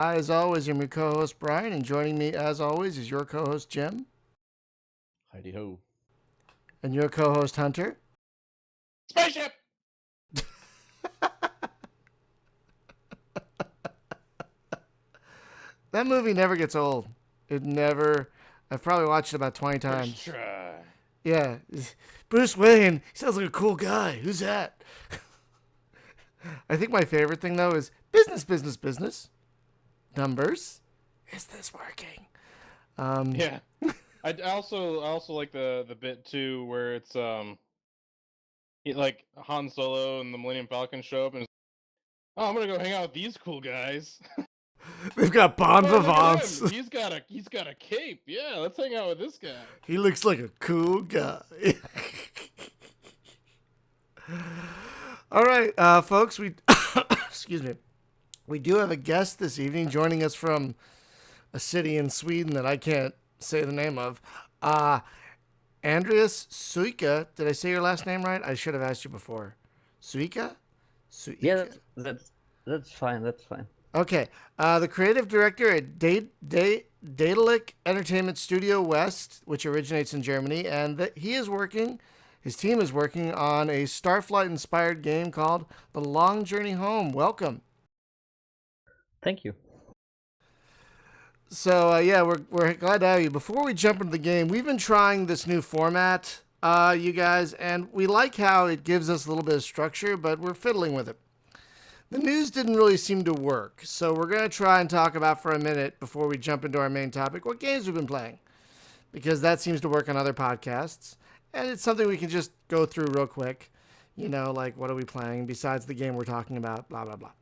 As always, I'm your co-host Brian, and joining me, as always, is your co-host Jim Heidi ho. and your co-host Hunter. Spaceship! That movie never gets old. It never. I've probably watched it about 20 First times. try. Yeah, Bruce Wayne. He sounds like a cool guy. Who's that? I think my favorite thing though is business, business, business. Numbers. Is this working? Yeah. I also like the bit too where it's like Han Solo and the Millennium Falcon show up and it's, oh, I'm gonna go hang out with these cool guys. They've got bon Hey, look at vivants. him. He's got a cape. Yeah, let's hang out with this guy. He looks like a cool guy. All right, folks. We excuse me. We do have a guest this evening joining us from a city in Sweden that I can't say the name of. Andreas Suika. Did I say your last name right? I should have asked you before. Suika? Yeah, Suika? that's fine. That's fine. Okay. The creative director at Daedalic Entertainment Studio West, which originates in Germany, and his team is working on a Starflight-inspired game called The Long Journey Home. Welcome. Thank you. So yeah, we're glad to have you. Before we jump into the game, we've been trying this new format, you guys, and we like how it gives us a little bit of structure, but we're fiddling with it. The news didn't really seem to work, so we're gonna try and talk about for a minute before we jump into our main topic what games we've been playing, because that seems to work on other podcasts, and it's something we can just go through real quick. You know, like what are we playing besides the game we're talking about? Blah blah blah.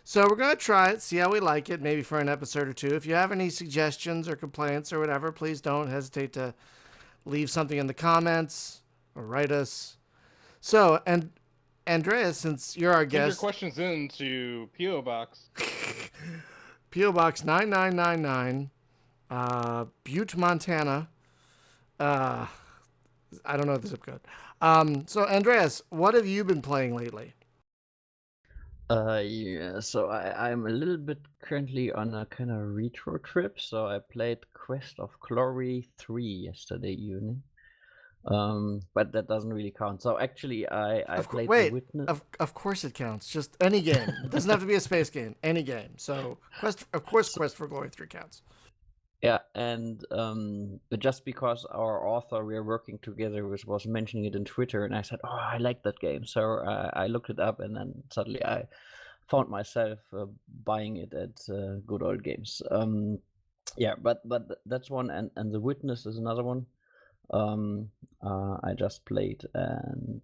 So we're going to try it, see how we like it, maybe for an episode or two. If you have any suggestions or complaints or whatever, please don't hesitate to leave something in the comments or write us. So, and Andreas, since you're our Send your guest, questions in to P.O. Box. P.O. Box 9999, Butte, Montana. Uh, I don't know the zip code. So, Andreas, what have you been playing lately? Yeah. So I'm a little bit currently on a kind of retro trip. So I played Quest of Glory 3 yesterday evening. But that doesn't really count. So actually, I played The Wait, Witness. of course it counts. Just any game. It doesn't have to be a space game. Any game. So Quest for Glory 3 counts. Yeah, and but just because our author we are working together was mentioning it in Twitter, and I said, "Oh, I like that game." So I looked it up, and then suddenly I found myself buying it at Good Old Games. Yeah, but that's one, and The Witness is another one. I just played, and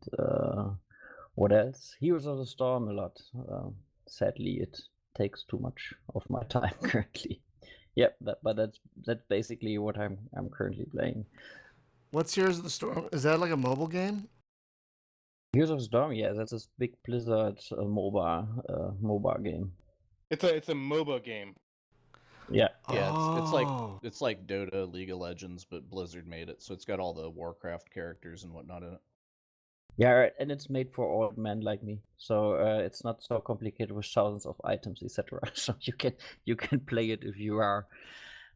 what else? Heroes of the Storm a lot. Sadly, it takes too much of my time currently. Yep, but that's basically what I'm currently playing. What's Heroes of the Storm? Is that like a mobile game? Heroes of the Storm, yeah, that's this big Blizzard MOBA game. It's a MOBA game. Yeah, Yeah, Oh. it's like Dota, League of Legends, but Blizzard made it, so it's got all the Warcraft characters and whatnot in it. yeah, right. And it's made for old men like me, so it's not so complicated with thousands of items, etc. So you can play it if you are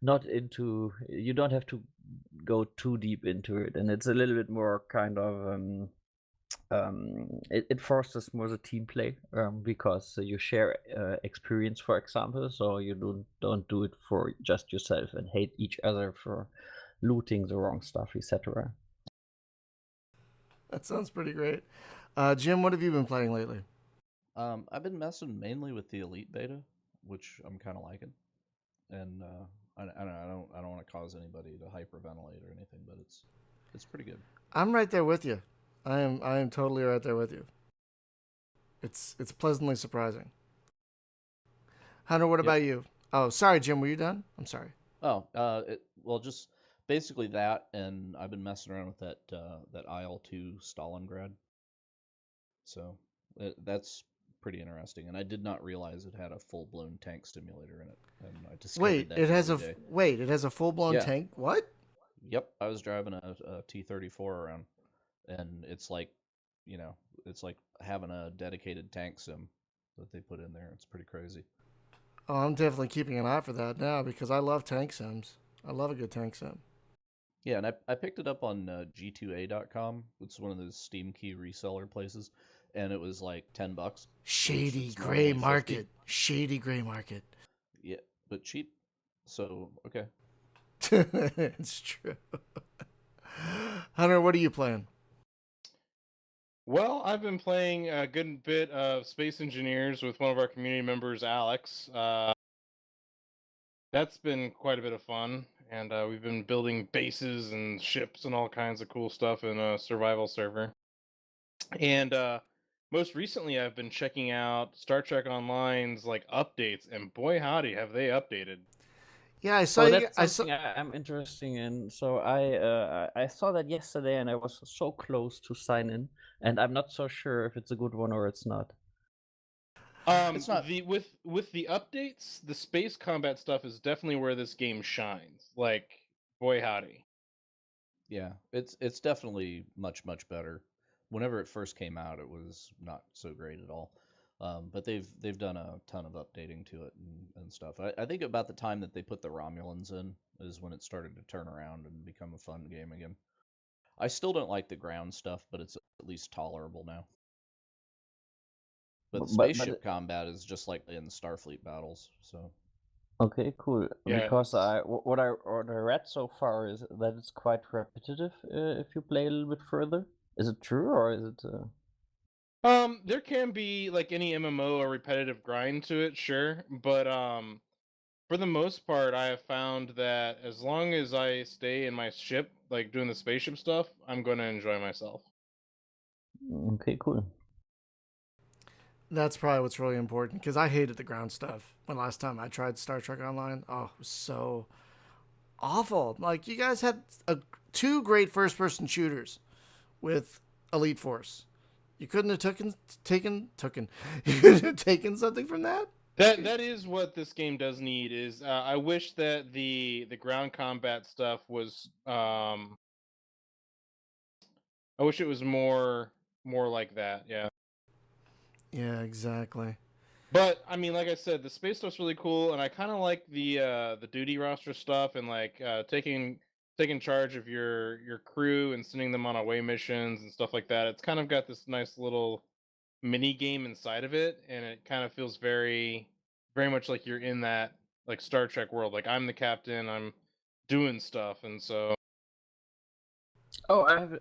not into. You don't have to go too deep into it, and it's a little bit more kind of it fosters more the team play because you share experience, for example, so you don't do it for just yourself and hate each other for looting the wrong stuff, etc. That sounds pretty great. Jim, what have you been playing lately? I've been messing mainly with the Elite Beta, which I'm kind of liking, and I don't want to cause anybody to hyperventilate or anything, but it's pretty good. I'm right there with you. I am totally right there with you. It's pleasantly surprising. Hunter, what Yep. about you? Oh, sorry, Jim, were you done? I'm sorry. Oh, well, just basically that, and I've been messing around with that IL-2 Stalingrad, so that's pretty interesting. And I did not realize it had a full-blown tank simulator in it, and I discovered that the other day. It has a full blown Yeah. tank. What? Yep, I was driving a T-34 around, and it's like, it's like having a dedicated tank sim that they put in there. It's pretty crazy. Oh, I'm definitely keeping an eye for that now because I love tank sims. I love a good tank sim. Yeah, and I picked it up on G2A.com. It's one of those Steam key reseller places, and it was like $10, which Shady it's gray normally 50. market. Shady gray market. Yeah, but cheap. So okay. It's true. Hunter, what are you playing? Well, I've been playing a good bit of Space Engineers with one of our community members, Alex. That's been quite a bit of fun, and we've been building bases and ships and all kinds of cool stuff in a survival server. And most recently, I've been checking out Star Trek Online's like updates, and boy howdy, have they updated. Yeah, I saw Oh, you. that's I saw. something I'm interested in. So I saw that yesterday, and I was so close to sign in, and I'm not so sure if it's a good one or it's not. It's not. The with the updates, the space combat stuff is definitely where this game shines. Like, boy howdy. Yeah, it's definitely much better. Whenever it first came out, it was not so great at all. But they've done a ton of updating to it and stuff. I think about the time that they put the Romulans in is when it started to turn around and become a fun game again. I still don't like the ground stuff, but it's at least tolerable now. But the But spaceship combat is just like in Starfleet battles. So okay, cool. Yeah, Because what I read so far is that it's quite repetitive if you play a little bit further. Is it true or is it? there can be like any MMO a repetitive grind to it, sure, but for the most part, I have found that as long as I stay in my ship, like doing the spaceship stuff, I'm going to enjoy myself. Okay, cool. That's probably what's really important because I hated the ground stuff when last time I tried Star Trek Online. Oh, it was so awful. Like you guys had two great first-person shooters with Elite Force. You couldn't have taken you could have taken something from that. That is what this game does need. Is I wish that the ground combat stuff was I wish it was more like that. Yeah. Yeah, exactly. But I mean, like I said, the space stuff's really cool, and I kind of like the duty roster stuff and like taking charge of your crew and sending them on away missions and stuff like that. It's kind of got this nice little mini game inside of it, and it kind of feels very much like you're in that like Star Trek world. Like I'm the captain, I'm doing stuff, and so Oh, I have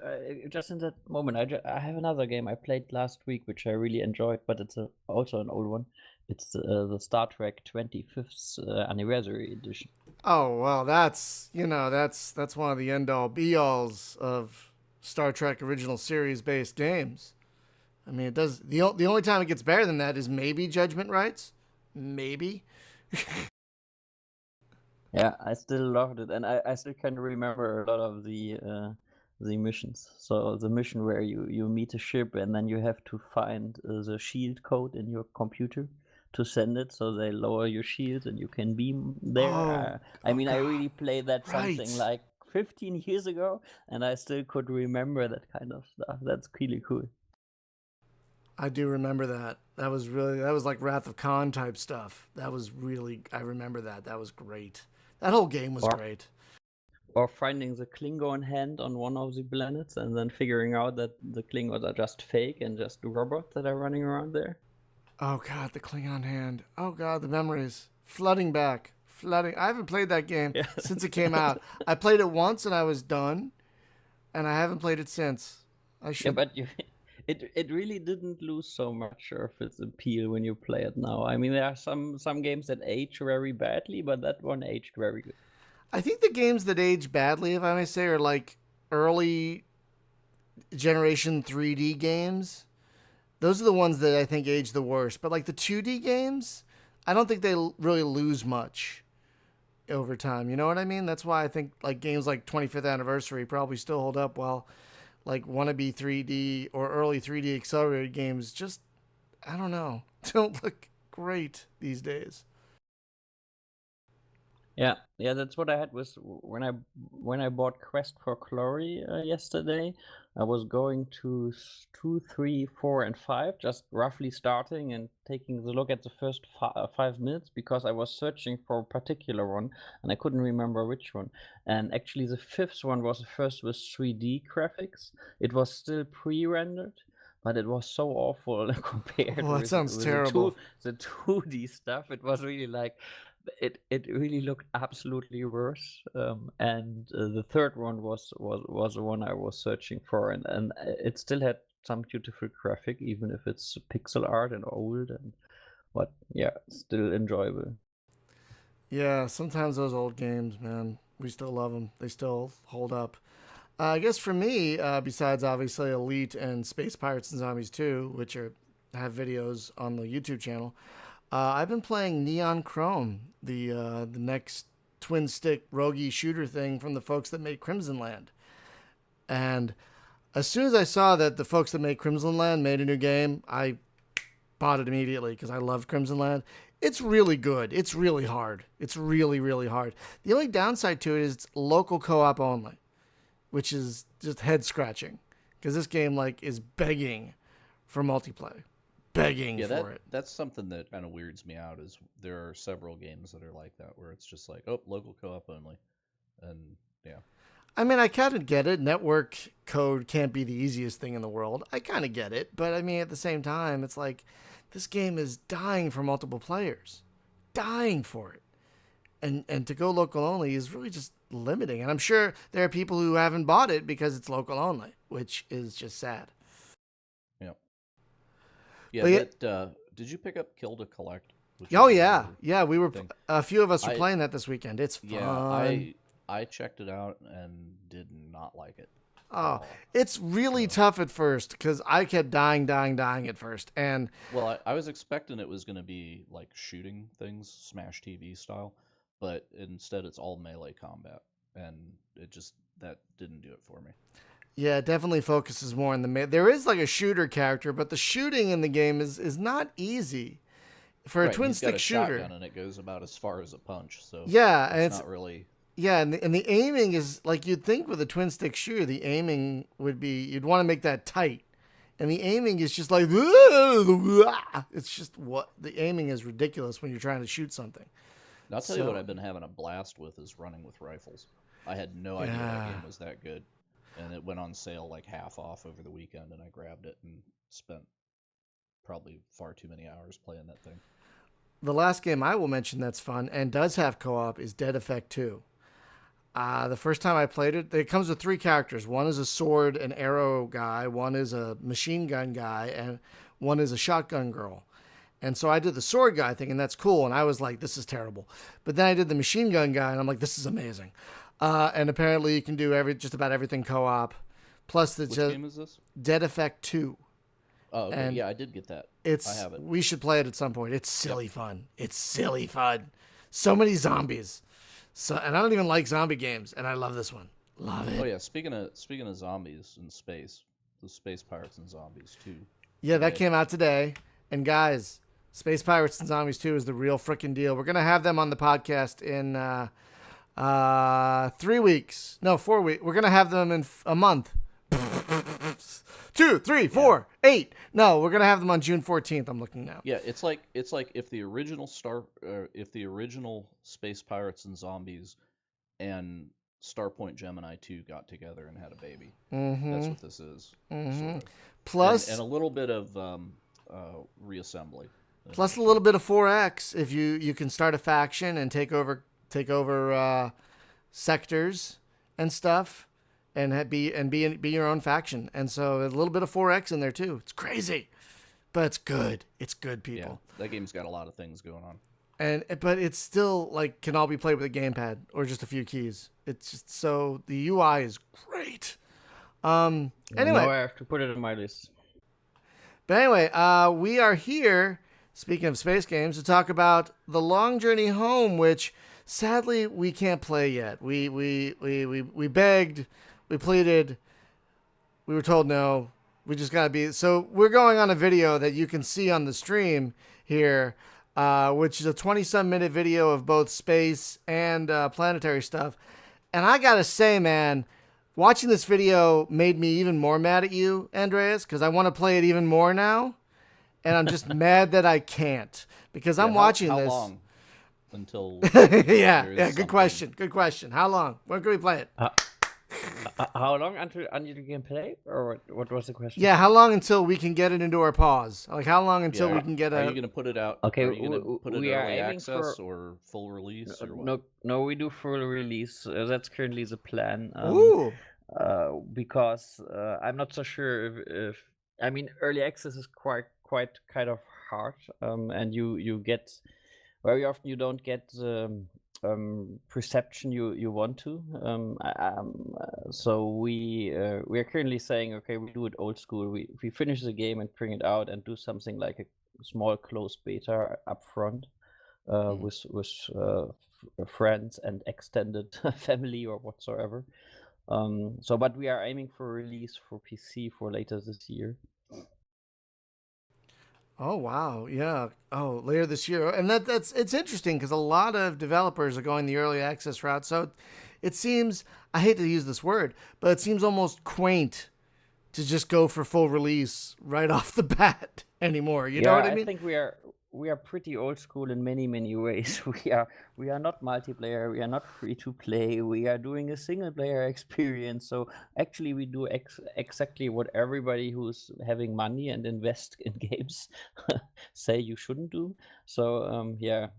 just in that moment. I have another game I played last week, which I really enjoyed, but it's also an old one. It's the Star Trek 25th anniversary edition. Oh well, that's one of the end all be alls of Star Trek original series based games. I mean, it does the only time it gets better than that is maybe Judgment Rights, maybe. Yeah, I still loved it, and I still can remember a lot of the missions. So the mission where you meet a ship and then you have to find the shield code in your computer to send it, so they lower your shield and you can beam there. Oh, I oh mean, I God, really played that something right. like 15 years ago, and I still could remember that kind of stuff. That's really cool. I do remember that. That was like Wrath of Khan type stuff. That was really I remember that. That was great. That whole game was Or great. or finding the Klingon hand on one of the planets and then figuring out that the Klingons are just fake and just robots that are running around there. Oh God, the Klingon hand. Oh God, the memories flooding back, flooding. I haven't played that game Yeah. since it came out. I played it once and I was done, and I haven't played it since. I Yeah, should. but it really didn't lose so much of its appeal when you play it now. I mean, there are some games that age very badly, but that one aged very good. I think the games that age badly, if I may say, are like early generation 3D games. Those are the ones that I think age the worst. But like the 2D games, I don't think they really lose much over time. You know what I mean? That's why I think like games like 25th Anniversary probably still hold up well. Like wannabe 3D or early 3D accelerated games just I don't know don't look great these days. Yeah, that's what I had was when I bought Quest for Glory yesterday. I was going to 2, 3, 4, and 5, just roughly starting and taking the look at the first 5 minutes because I was searching for a particular one and I couldn't remember which one. And actually, the fifth one was the first with 3D graphics. It was still pre-rendered, but it was so awful compared Oh, that sounds with terrible. the 2D stuff. It was really like it really looked absolutely worse. And the third one was the one I was searching for, and it still had some beautiful graphic, even if it's pixel art and old, and but yeah, still enjoyable. Yeah, sometimes those old games, man, we still love them. They still hold up. I guess for me, besides obviously Elite and Space Pirates and Zombies 2, which have videos on the YouTube channel, I've been playing Neon Chrome, the next twin stick roguey shooter thing from the folks that made Crimson Land. And as soon as I saw that the folks that made Crimson Land made a new game, I bought it immediately because I loved Crimson Land. It's really good. It's really hard. It's really, really hard. The only downside to it is it's local co-op only, which is just head scratching because this game is begging for multiplayer, begging for it. That's something that kind of weirds me out. Is there are several games that are like that where it's just like, oh, local co-op only, and yeah. I mean, I kind of get it. Network code can't be the easiest thing in the world. I kind of get it, but I mean, at the same time, it's like this game is dying for multiple players, dying for it, and to go local only is really just limiting. And I'm sure there are people who haven't bought it because it's local only, which is just sad. Yeah. Yeah. Did you pick up Kill to Collect? Oh yeah, yeah. We were a few of us were playing that this weekend. It's fun. Yeah, I checked it out and did not like it. Oh, it's really tough at first because I kept dying at first. And well, I was expecting it was going to be like shooting things, Smash TV style, but instead it's all melee combat, and that didn't do it for me. Yeah, it definitely focuses more on there is like a shooter character, but the shooting in the game is not easy for a twin stick shooter. Shotgun and it goes about as far as a punch. So yeah, it's not really. Yeah, and the aiming is like you'd think with a twin stick shooter, the aiming would be you'd want to make that tight, and the aiming is just like it's just the aiming is ridiculous when you're trying to shoot something. And I'll tell you what I've been having a blast with is running with rifles. I had no idea that game was that good, and it went on sale like half off over the weekend, and I grabbed it and spent probably far too many hours playing that thing. The last game I will mention that's fun and does have co-op is Dead Effect 2. The first time I played it comes with 3 characters. One is a sword and arrow guy, one is a machine gun guy, and one is a shotgun girl. And so I did the sword guy thing, and that's cool. And I was like, this is terrible. But then I did the machine gun guy, and I'm like, this is amazing. And apparently you can do just about everything co-op. Plus, Which game is this? Dead Effect 2. Oh, okay. And yeah, I did get that. I have it. We should play it at some point. It's silly fun. It's silly fun. So many zombies. And I don't even like zombie games, and I love this one. Love it. Oh yeah, speaking of zombies in space, the Space Pirates and Zombies 2. Yeah, that came out today. And guys, Space Pirates and Zombies 2 is the real freaking deal. We're gonna have them on the podcast in 3 weeks. No, 4 weeks. We're gonna have them in a month. 2, 3, 4, 8. No, we're gonna have them on June 14th. I'm looking now. Yeah, it's like if the original Space Pirates and Zombies and Starpoint Gemini 2 got together and had a baby. Mm-hmm. That's what this is. Mm-hmm. Sort of. Plus, and a little bit of reassembly. Plus a little bit of 4X if you can start a faction and take over sectors and stuff. And be your own faction, and so a little bit of 4X in there too. It's crazy, but it's good. It's good, people. Yeah, that game's got a lot of things going on. But it's still can all be played with a gamepad or just a few keys. It's just so the UI is great. Anyway, now I have to put it on my list. But anyway, we are here. Speaking of space games, to talk about The Long Journey Home, which sadly we can't play yet. We begged. We pleaded. We were told no. We just got to be. So we're going on a video that you can see on the stream here which is a 20-some minute video of both space and planetary stuff. And I gotta say, man, watching this video made me even more mad at you, Andreas, because I want to play it even more now. And I'm just mad that I can't because I'm watching how this. How long until? Yeah. Good question. How long? When can we play it? How long until you can play, or what was the question? Yeah, how long until we can get it into our paws? Like, how long until we can get Are you going to put it out? Okay, are you going to put it we are early aiming access for or full release or what? no, we do full release. That's currently the plan. Ooh. Because I'm not so sure if I mean early access is quite kind of hard. And you get very often you don't get perception you want to. So we are currently saying, okay, we do it old school. We finish the game and bring it out and do something like a small closed beta up front with friends and extended family or whatsoever. But we are aiming for release for PC for later this year. Oh wow, yeah. Oh, later this year, and it's interesting because a lot of developers are going the early access route. So it seems, I hate to use this word, but it seems almost quaint to just go for full release right off the bat anymore. You know what I mean? I think we are pretty old school in many ways. We are not multiplayer. We are not free to play. We are doing a single player experience. So actually, we do exactly what everybody who's having money and invest in games say you shouldn't do. So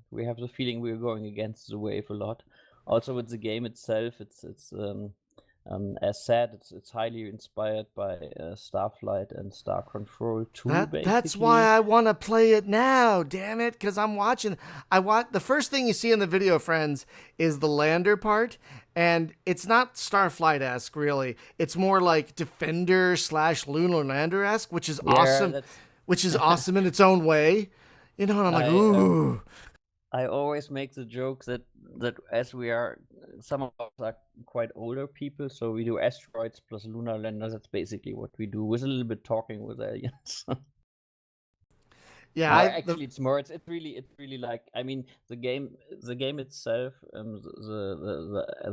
we have the feeling we're going against the wave a lot. Also with the game itself, it's as said, it's highly inspired by Starflight and Star Control 2. That's why I want to play it now. Damn it, because I'm watching. The first thing you see in the video, friends, is the lander part, and it's not Starflight-esque really. It's more like Defender / Lunar Lander-esque, which is awesome. Which is awesome in its own way. You know, and I'm like, ooh. I always make the joke that as we are, some of us are quite older people, so we do asteroids plus lunar landers. That's basically what we do, with a little bit talking with aliens. Yeah, actually, it's more. It's really like, I mean, the game itself.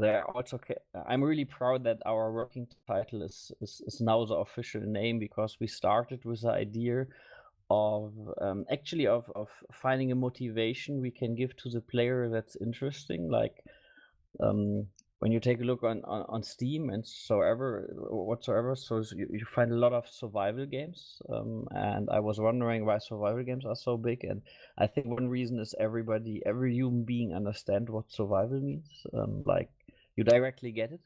They're also. I'm really proud that our working title is now the official name, because we started with the idea of finding a motivation we can give to the player that's interesting. Like when you take a look on Steam and whatsoever, so you find a lot of survival games, and I was wondering why survival games are so big. And I think one reason is every human being understand what survival means. Like, you directly get it,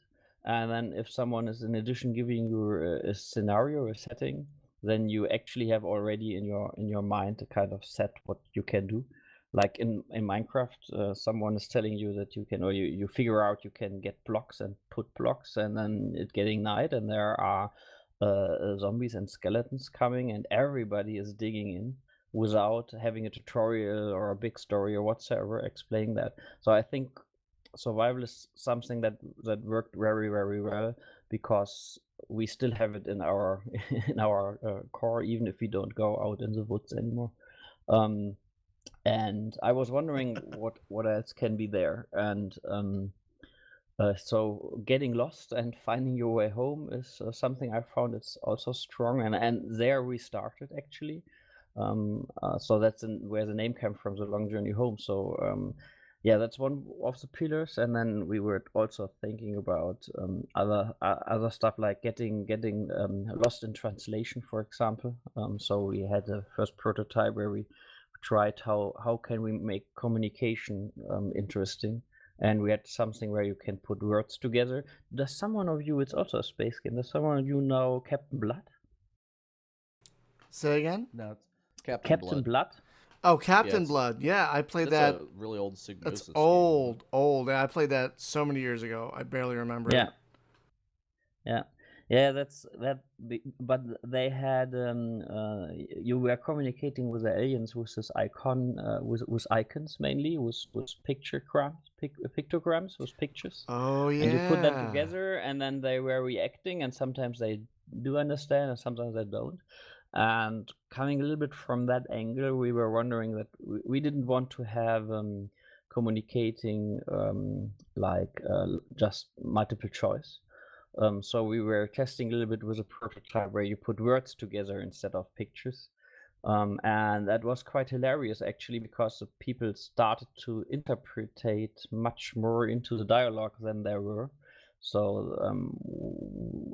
and then if someone is in addition giving you a scenario, a setting, then you actually have already in your mind a kind of set what you can do. Like in Minecraft, someone is telling you that you can, or you figure out you can get blocks and put blocks, and then it's getting night and there are zombies and skeletons coming, and everybody is digging in without having a tutorial or a big story or whatsoever explaining that. So I think survival is something that worked very well, because we still have it in our core, even if we don't go out in the woods anymore. And I was wondering what else can be there. And so getting lost and finding your way home is something I found it's also strong, and there we started actually. So that's where the name came from, the long journey home. So that's one of the pillars. And then we were also thinking about other stuff, like getting lost in translation, for example. So we had a first prototype where we tried how can we make communication interesting, and we had something where you can put words together. Does someone of you, it's also a space game, does someone of you know Captain Blood? Say again? No, it's Captain Blood. Oh, Captain Blood. Yeah, I played that. That's a really old Psygnosis That's game. old. I played that so many years ago. I barely remember it. Yeah, that's that. But they had you were communicating with the aliens with this icon, with icons mainly, with pictograms with pictures. Oh yeah. And you put them together, and then they were reacting, and sometimes they do understand, and sometimes they don't. And coming a little bit from that angle, we were wondering that we didn't want to have communicating just multiple choice. So we were testing a little bit with a prototype where you put words together instead of pictures. And that was quite hilarious actually, because the people started to interpretate much more into the dialogue than there were. So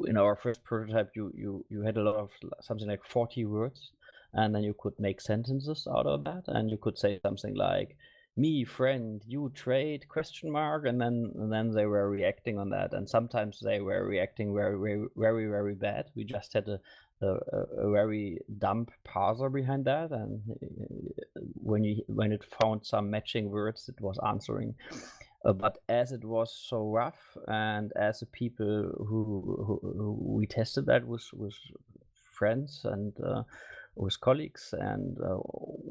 in our first prototype, you had a lot of something like 40 words, and then you could make sentences out of that, and you could say something like, "Me, friend, you, trade?" Question mark, and then they were reacting on that, and sometimes they were reacting very very very very bad. We just had a very dumb parser behind that, and when it found some matching words, it was answering. But as it was so rough, and as the people who we tested that with friends and with colleagues, and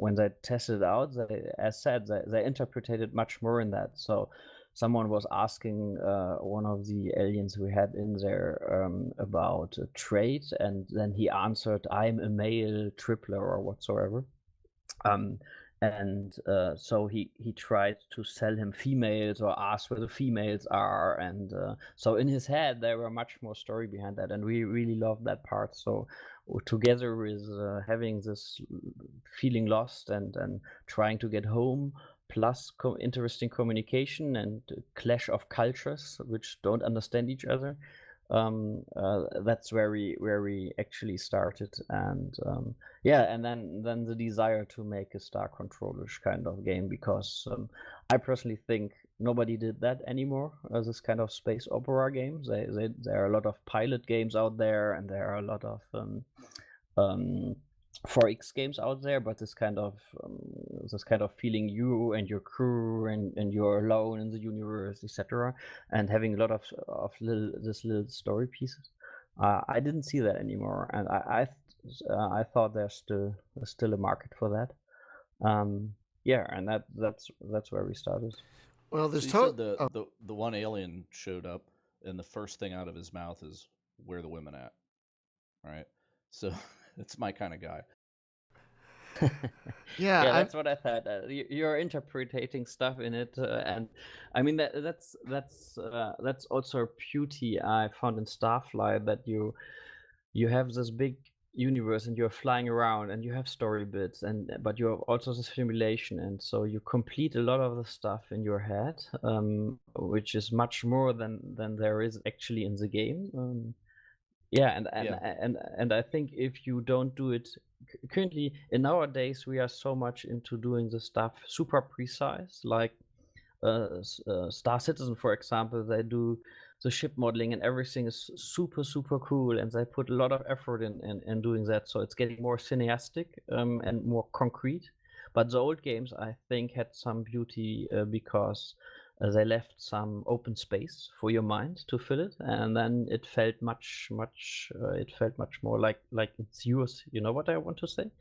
when they tested it out, as said, they interpreted much more in that. So someone was asking one of the aliens we had in there about a trait, and then he answered, "I'm a male tripler," or whatsoever. And so he tried to sell him females or ask where the females are, and so in his head there were much more story behind that, and we really loved that part. So together with having this feeling lost and trying to get home, plus interesting communication and clash of cultures which don't understand each other, that's where we actually started. And yeah, and then the desire to make a star controllers kind of game, because I personally think nobody did that anymore as this kind of space opera games. There are a lot of pilot games out there, and there are a lot of 4X games out there, but this kind of feeling you and your crew and you're alone in the universe, etc., and having a lot of little story pieces. I didn't see that anymore, and I thought there's still a market for that. Yeah, and that's where we started. Well, So there's you said the one alien showed up, and the first thing out of his mouth is, "Where the women at?" Right? So it's my kind of guy. yeah, Yeah, that's what I thought. You're interpreting stuff in it, and I mean that's also a beauty I found in Starflight, that you have this big universe and you're flying around and you have story bits, and but you have also the simulation, and so you complete a lot of the stuff in your head, which is much more than there is actually in the game. Yeah, and I think if you don't do it currently in nowadays, we are so much into doing the stuff super precise, like Star Citizen, for example. They do the ship modeling and everything is super cool, and they put a lot of effort in doing that, so it's getting more cineastic and more concrete. But the old games, I think, had some beauty because they left some open space for your mind to fill it, and then it felt much more like it's yours. You know what I want to say?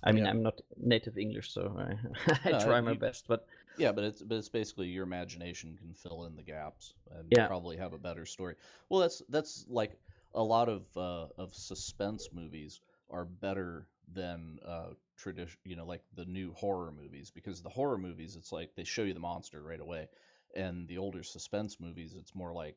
I mean, Yeah. I'm not native English, so I No, try my best, but yeah, but it's basically your imagination can fill in the gaps and yeah, probably have a better story. Well, that's like a lot of suspense movies are better than tradition, like the new horror movies, because the horror movies, it's like they show you the monster right away, and the older suspense movies, it's more like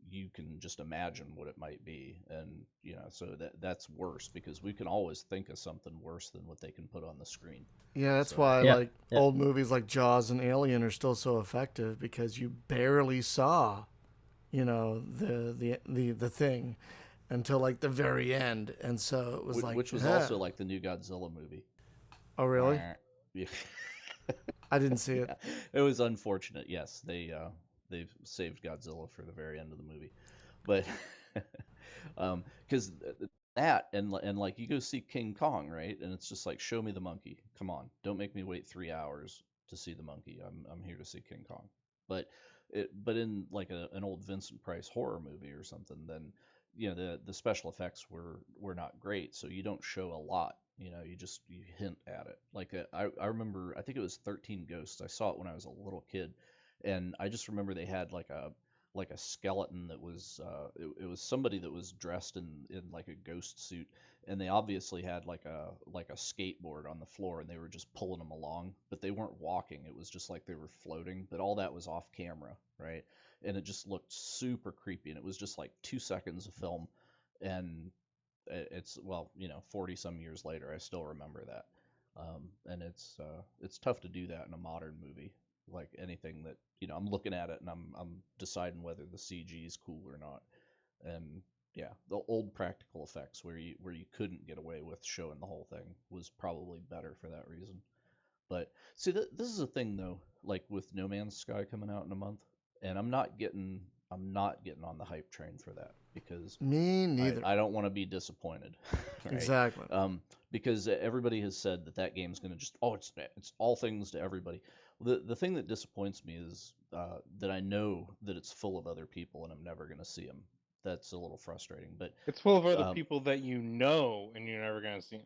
you can just imagine what it might be, and so that's worse, because we can always think of something worse than what they can put on the screen. Yeah, that's So why yeah, like yeah. old movies like Jaws and Alien are still so effective, because you barely saw, the thing until like the very end, and so it was like, which was also like the new Godzilla movie. oh really? Yeah. I didn't see it. Yeah, it was unfortunate. Yes, they've saved Godzilla for the very end of the movie, but because that and like you go see King Kong, right? And it's just like, show me the monkey. Come on, don't make me wait 3 hours to see the monkey. I'm here to see King Kong. But in like an old Vincent Price horror movie or something, then the special effects were not great, so you don't show a lot. You hint at it. Like I remember, I think it was 13 Ghosts. I saw it when I was a little kid, and I just remember they had like a skeleton that was it was somebody that was dressed in like a ghost suit, and they obviously had like a skateboard on the floor, and they were just pulling them along, but they weren't walking. It was just like they were floating, but all that was off camera, right? And it just looked super creepy, and it was just like 2 seconds of film, and it's, well, 40 some years later, I still remember that. And it's tough to do that in a modern movie. Like anything that, I'm looking at it and I'm deciding whether the CG is cool or not. And yeah, the old practical effects where you couldn't get away with showing the whole thing was probably better for that reason. But see, this is a thing though, like with No Man's Sky coming out in a month, and I'm not getting on the hype train for that because Me neither. I don't want to be disappointed, right? Exactly. Because everybody has said that game's going to just, it's all things to everybody. The thing that disappoints me is that I know that it's full of other people and I'm never going to see them. That's a little frustrating, but It's full of other people that you know, and you're never gonna see them.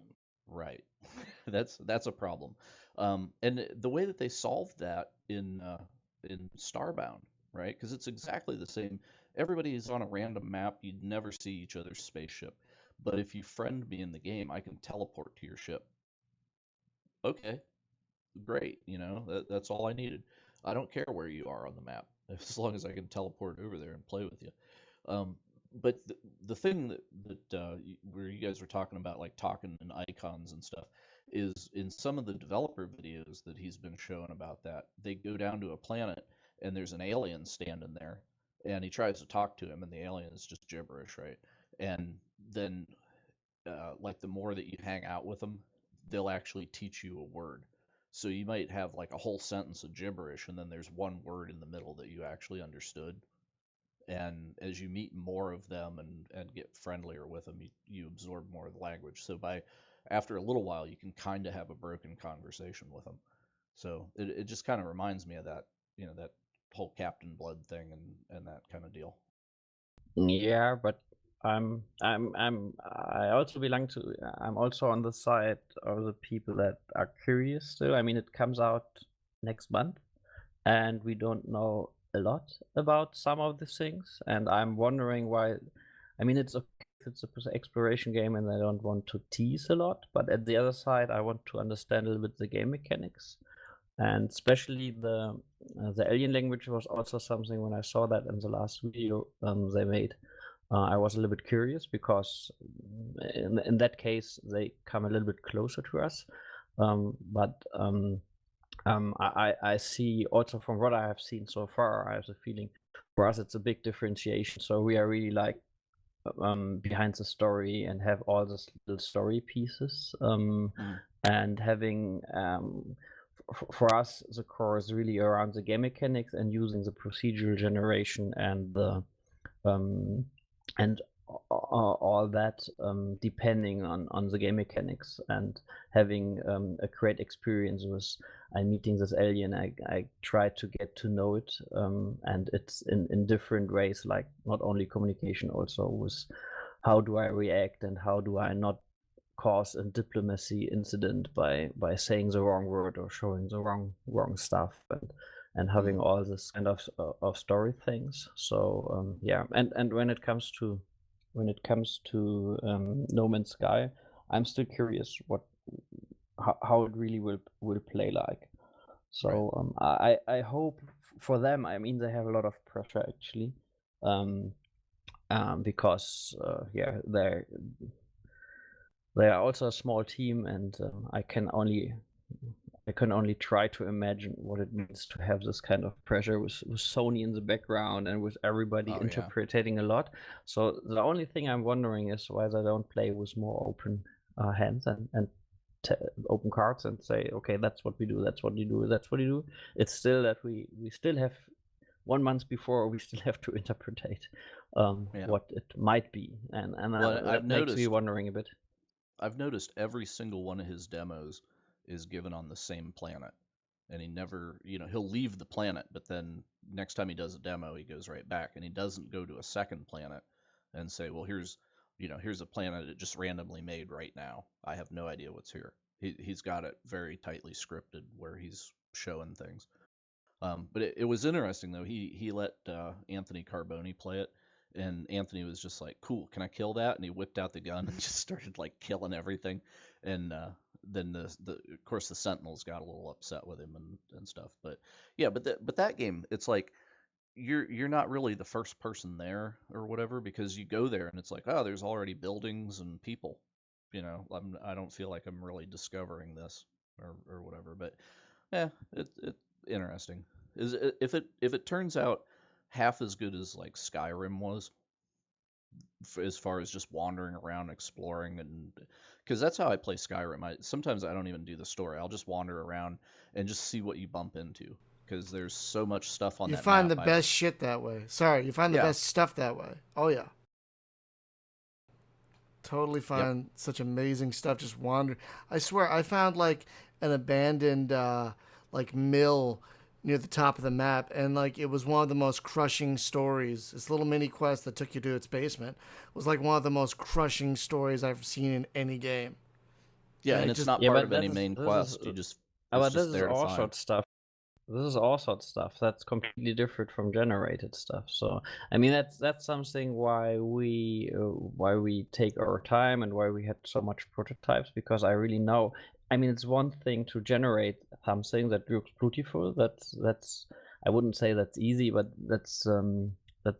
right, that's a problem. And the way that they solved that in Starbound, right? Because it's exactly the same. Everybody is on a random map. You'd never see each other's spaceship. But if you friend me in the game, I can teleport to your ship. Okay, great. That's all I needed. I don't care where you are on the map, as long as I can teleport over there and play with you. Um, but the thing where you guys were talking about, like talking in icons and stuff, is in some of the developer videos that he's been showing about that, they go down to a planet and there's an alien standing there, and he tries to talk to him, and the alien is just gibberish, right? And then, like the more that you hang out with them, they'll actually teach you a word. So you might have like a whole sentence of gibberish, and then there's one word in the middle that you actually understood. And as you meet more of them and get friendlier with them, you absorb more of the language. So after a little while, you can kind of have a broken conversation with them. So it just kind of reminds me of that, that whole Captain Blood thing and that kind of deal. Yeah, but I also belong to. I'm also on the side of the people that are curious still. I mean, it comes out next month, and we don't know a lot about some of the things, and I'm wondering why. I mean, it's a exploration game, and I don't want to tease a lot, but at the other side, I want to understand a little bit the game mechanics, and especially the alien language was also something. When I saw that in the last video they made, I was a little bit curious because in that case they come a little bit closer to us, but I see also from what I have seen so far, I have the feeling for us it's a big differentiation. So we are really like behind the story and have all the little story pieces, and having for us the core is really around the game mechanics and using the procedural generation and the and all that, depending on the game mechanics, and having a great experience with meeting this alien. I try to get to know it, and it's in different ways, like not only communication, also with how do I react and how do I not cause a diplomacy incident by saying the wrong word or showing the wrong stuff, and having all this kind of story things. So yeah, and when it comes to No Man's Sky, I'm still curious how it really will play like. So I hope for them. I mean, they have a lot of pressure actually, because yeah, they are also a small team, and I can only try to imagine what it means to have this kind of pressure with Sony in the background and with everybody interpreting a lot. So the only thing I'm wondering is why they don't play with more open hands and open cards and say, okay, that's what we do, that's what you do, that's what you do. It's still that we still have 1 month before we still have to interpret what it might be, and that makes me wondering a bit. I've noticed every single one of his demos is given on the same planet, and he never, he'll leave the planet, but then next time he does a demo, he goes right back, and he doesn't go to a second planet and say, well, here's a planet it just randomly made right now. I have no idea what's here. He's got it very tightly scripted where he's showing things. But it was interesting though. He let Anthony Carboni play it, and Anthony was just like, "Cool, can I kill that?" And he whipped out the gun and just started like killing everything. And then the of course the Sentinels got a little upset with him and stuff. But yeah, but that game, it's like you're not really the first person there or whatever, because you go there and it's like, oh, there's already buildings and people. I don't feel like I'm really discovering this or whatever. But yeah, it interesting. If it turns out half as good as like Skyrim was, as far as just wandering around exploring, and because that's how I play Skyrim. Sometimes I don't even do the story. I'll just wander around and just see what you bump into, because there's so much stuff on You that find map. the best shit that way. Sorry, you find the Yeah. best stuff that way. Oh yeah. Totally Yep. find such amazing stuff just wander. I swear I found like an abandoned like mill near the top of the map, and like it was one of the most crushing stories. This little mini quest that took you to its basement was like one of the most crushing stories I've seen in any game. Yeah, And and it it's just not Yeah, part but of any main quest. You just but it's this just is there to also find. stuff. This is also stuff that's completely different from generated stuff. So I mean that's something why we take our time and why we had so much prototypes, because I really know. I mean, it's one thing to generate something that looks beautiful. That's I wouldn't say that's easy, but that's the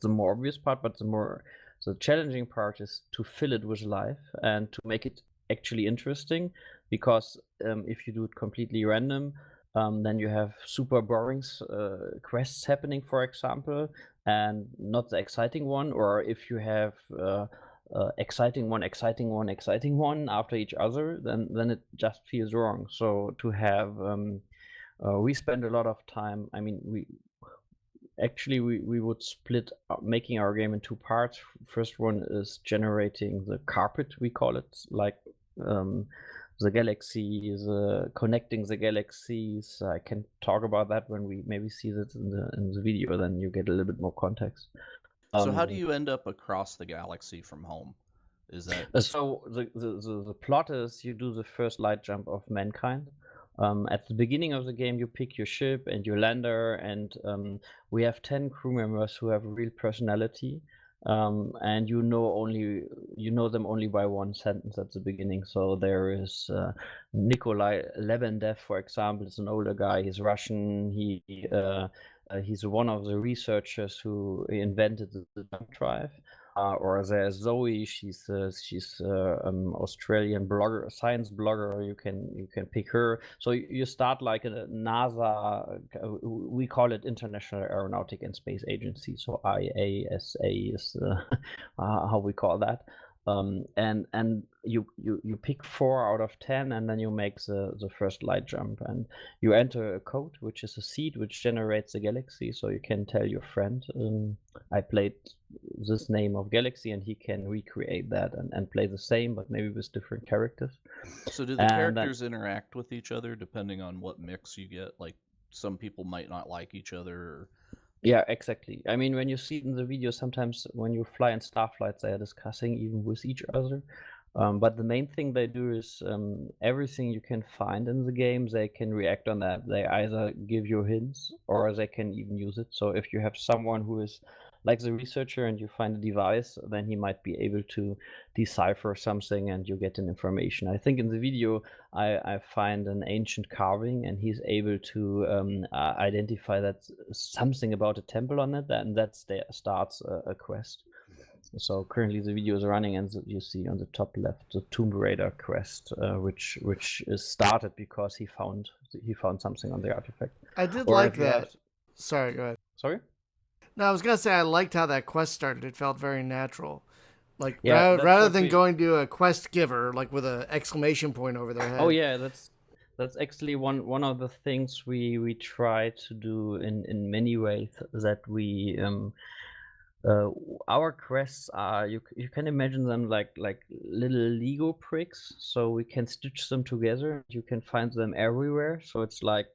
more obvious part. But the challenging part is to fill it with life and to make it actually interesting. Because if you do it completely random, then you have super boring quests happening, for example, and not the exciting one. Or if you have exciting one after each other, then it just feels wrong. So to have we spend a lot of time. I mean, we would split making our game in two parts. First one is generating the carpet, we call it, like the galaxies, connecting the galaxies. I can talk about that when we maybe see that in the video. Then you get a little bit more context. So how do you end up across the galaxy from home? Is that So the plot is you do the first light jump of mankind. At the beginning of the game, you pick your ship and your lander, and we have 10 crew members who have real personality. And you know them only by one sentence at the beginning. So there is Nikolai Lebedev, for example, is an older guy. He's Russian. He's one of the researchers who invented the jump drive. Or there's Zoe. She's Australian blogger, science blogger. You can pick her. So you start like a NASA. We call it International Aeronautic and Space Agency. So IASA is how we call that. And you pick 4 out of 10, and then you make the first light jump, and you enter a code, which is a seed which generates a galaxy. So you can tell your friend, I played this name of galaxy, and he can recreate that and play the same, but maybe with different characters. so do the characters interact with each other depending on what mix you get? Like some people might not like each other. Yeah, exactly. I mean, when you see it in the video, sometimes when you fly in Starflight, they are discussing even with each other. But the main thing they do is everything you can find in the game, they can react on that. They either give you hints or they can even use it. So if you have someone who is like the researcher and you find a device, then he might be able to decipher something and you get an information. I think in the video I find an ancient carving and he's able to identify that something about a temple on it, and that starts a quest. So currently the video is running, and you see on the top left the Tomb Raider quest, which is started because he found something on the artifact. I did Or like if you that. have- Sorry, go ahead. Sorry? No, I was gonna say I liked how that quest started. It felt very natural. Like Yeah, that's rather what than we- going to a quest giver like with an exclamation point over their head. Oh yeah, that's actually one of the things we try to do in many ways, that we our quests are, you can imagine them like little Lego bricks, so we can stitch them together. You can find them everywhere. So it's like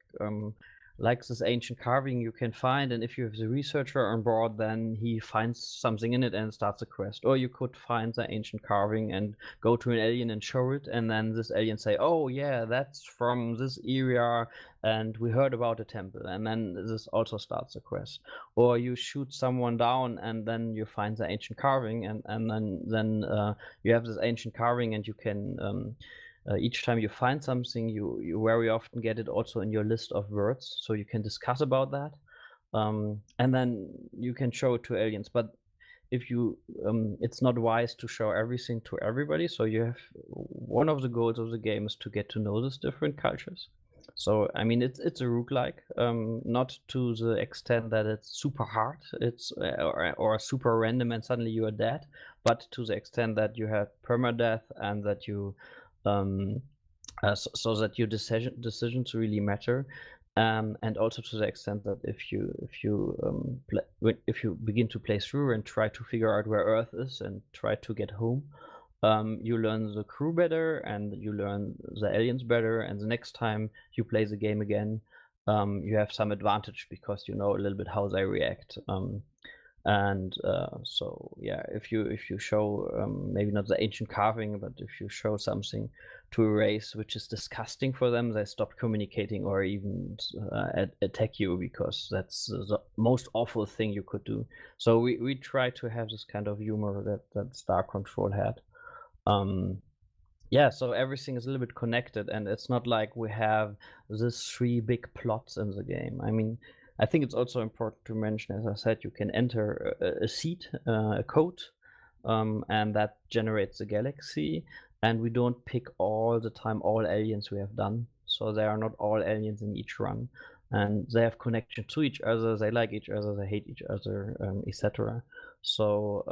like this ancient carving you can find, and if you have the researcher on board, then he finds something in it and starts a quest. Or you could find the ancient carving and go to an alien and show it, and then this alien say, oh yeah, that's from this area and we heard about a temple, and then this also starts a quest. Or you shoot someone down and then you find the ancient carving, and then you have this ancient carving, and you can each time you find something, you very often get it also in your list of words, so you can discuss about that, and then you can show it to aliens. But if you it's not wise to show everything to everybody, so you have one of the goals of the game is to get to know these different cultures. So I mean, it's a roguelike, not to the extent that it's super hard, it's or super random and suddenly you are dead, but to the extent that you have permadeath and that you so that your decisions really matter, and also to the extent that if you begin to play through and try to figure out where Earth is and try to get home, you learn the crew better and you learn the aliens better, and the next time you play the game again, you have some advantage because you know a little bit how they react. And so yeah, if you show maybe not the ancient carving, but if you show something to a race which is disgusting for them, they stop communicating or even attack you, because that's the most awful thing you could do. So we try to have this kind of humor that Star Control had. Yeah, so everything is a little bit connected, and it's not like we have these 3 big plots in the game. I mean, I think it's also important to mention, as I said, you can enter a seed, a code, and that generates a galaxy, and we don't pick all the time all aliens we have done. So there are not all aliens in each run, and they have connection to each other, they like each other, they hate each other, etc. So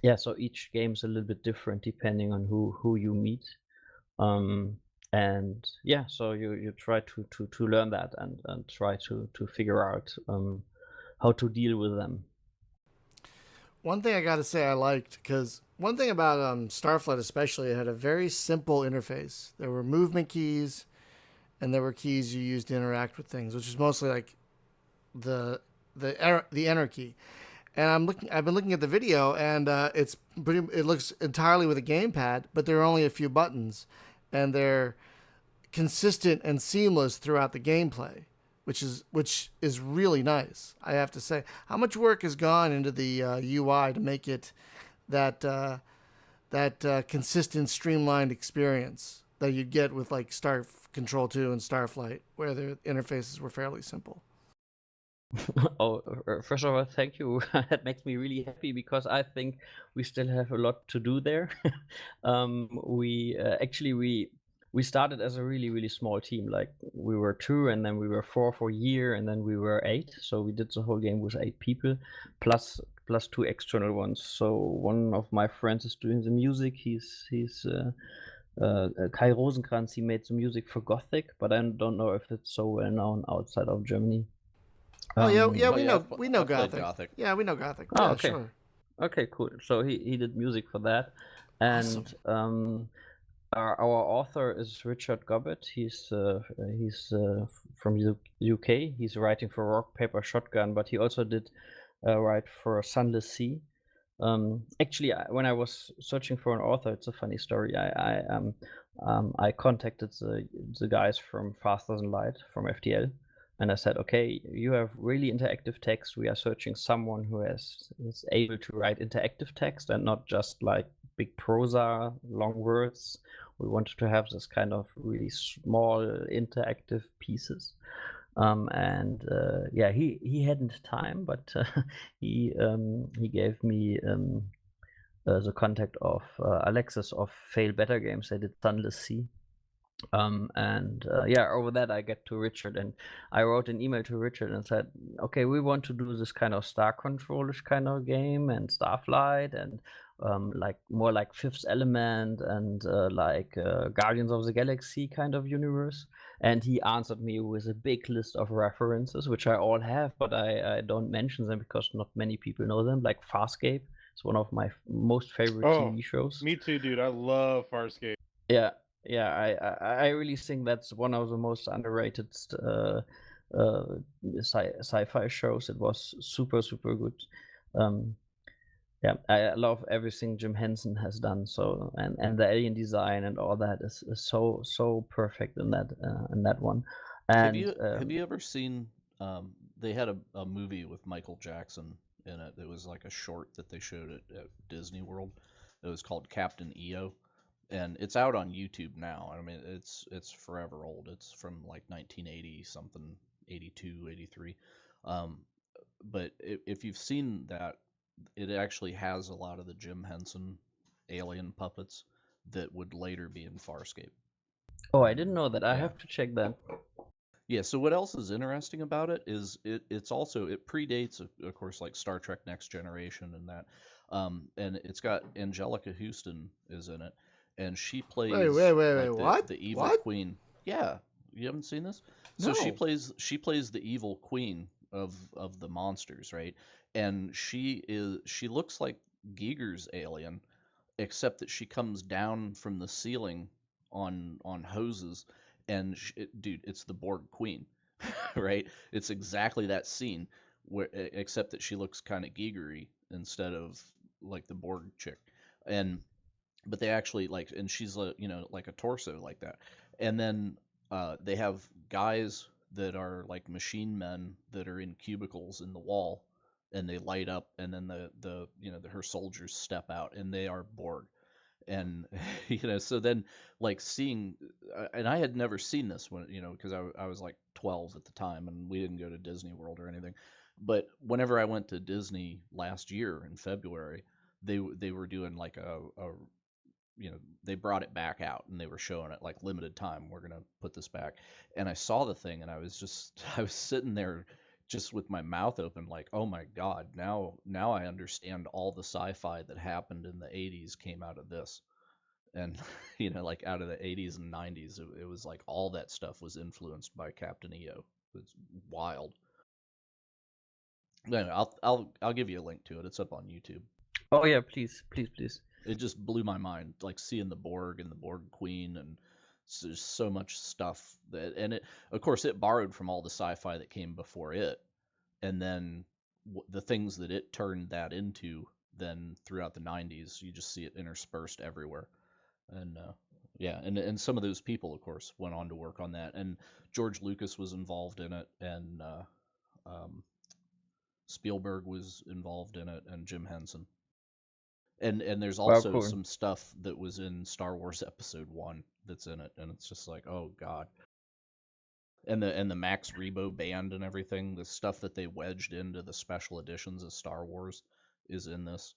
yeah, so each game is a little bit different depending on who you meet. And yeah, so you try to learn that and try to figure out how to deal with them. One thing I got to say I liked, because one thing about Starflight especially, it had a very simple interface. There were movement keys, and there were keys you used to interact with things, which is mostly like the enter key. And I've been looking at the video, and it looks entirely with a gamepad, but there are only a few buttons, and they're consistent and seamless throughout the gameplay, which is really nice, I have to say. How much work has gone into the UI to make it that consistent, streamlined experience that you'd get with like Star Control 2 and Starflight, where the interfaces were fairly simple? Oh, first of all, thank you. That makes me really happy, because I think we still have a lot to do there. We actually we started as a really small team. Like, we were 2, and then we were 4 for a year, and then we were 8. So we did the whole game with 8 people, plus 2 external ones. So one of my friends is doing the music. He's Kai Rosenkrantz. He made the music for Gothic, but I don't know if it's so well known outside of Germany. Oh yeah, Oh, we yeah, know I've pl- we know I've played Gothic. Gothic. Yeah, we know Gothic. Oh, Yeah, okay. sure. Okay, cool. So he did music for that, and our author is Richard Gobbett. He's from UK. He's writing for Rock Paper Shotgun, but he also did write for Sunless Sea. Actually, when I was searching for an author, it's a funny story. I contacted the guys from Faster Than Light from FTL, and I said, okay, you have really interactive text. We are searching someone who is able to write interactive text and not just like big prosa, long words. We wanted to have this kind of really small interactive pieces. And yeah, he hadn't time, but he gave me the contact of Alexis of Fail Better Games. They did Sunless Sea. And yeah, over that I get to Richard, and I wrote an email to Richard and said, okay, we want to do this kind of Star Control-ish kind of game, and Starflight, and like more like Fifth Element, and like Guardians of the Galaxy kind of universe. And he answered me with a big list of references, which I all have, but I don't mention them because not many people know them. Like Farscape, it's one of my most favorite TV shows. Me too, dude. I love Farscape. Yeah, I really think that's one of the most underrated sci-fi shows. It was super good. Um, yeah, I love everything Jim Henson has done. So and the alien design and all that is so perfect in that one. Have And you have you ever seen? They had a movie with Michael Jackson in it. It was like a short that they showed at Disney World. It was called Captain EO, and it's out on YouTube now. I mean, it's forever old. It's from like 1980 something, 82, 83. Um, but if you've seen that, it actually has a lot of the Jim Henson alien puppets that would later be in Farscape. oh, I didn't know that. I Yeah. have to check that. Yeah, so what else is interesting about it is it's also it predates of course like Star Trek Next Generation and that. And it's got Angelica Houston is in it, and she plays Wait, like what? the evil What? queen. Yeah, you haven't seen this? So No. she plays the evil queen of the monsters, right? And she looks like Giger's alien, except that she comes down from the ceiling on hoses, and dude, it's the Borg Queen, right? It's exactly that scene where except that she looks kind of Gigery instead of like the Borg chick, and but they actually like, and she's like a torso like that, and then they have guys that are like machine men that are in cubicles in the wall, and they light up, and then her soldiers step out, and they are Borg. And so then like seeing and I had never seen this when because I was like 12 at the time, and we didn't go to Disney World or anything, but whenever I went to Disney last year in February, they were doing like a they brought it back out, and they were showing it like limited time, we're gonna put this back. And I saw the thing, and I was sitting there just with my mouth open like, oh my god, now I understand all the sci-fi that happened in the 80s came out of this. And like out of the 80s and 90s, it was like all that stuff was influenced by Captain EO. It's wild. Anyway, I'll give you a link to it. It's up on YouTube. Oh yeah, please. It just blew my mind, like seeing the Borg and the Borg Queen, and there's so much stuff and it, of course, it borrowed from all the sci-fi that came before it, and then the things that it turned that into. Then throughout the 90s, you just see it interspersed everywhere, and yeah, and some of those people, of course, went on to work on that, and George Lucas was involved in it, and um, Spielberg was involved in it, and Jim Henson. And there's Wow, also cool. some stuff that was in Star Wars Episode 1 that's in it, and it's just like, oh god. And the Max Rebo band and everything, the stuff that they wedged into the special editions of Star Wars is in this.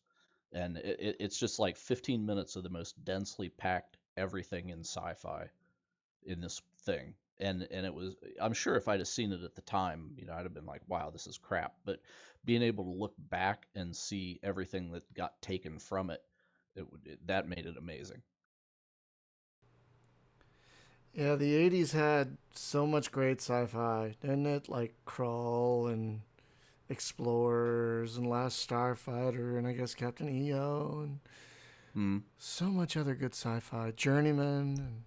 And it's just like 15 minutes of the most densely packed everything in sci-fi in this thing. And it was, I'm sure if I'd have seen it at the time, I'd have been like, wow, this is crap. But being able to look back and see everything that got taken from it, that made it amazing. Yeah, the 80s had so much great sci-fi, didn't it? Like Krull and Explorers and Last Starfighter and I guess Captain EO and Hmm. so much other good sci-fi. Journeyman and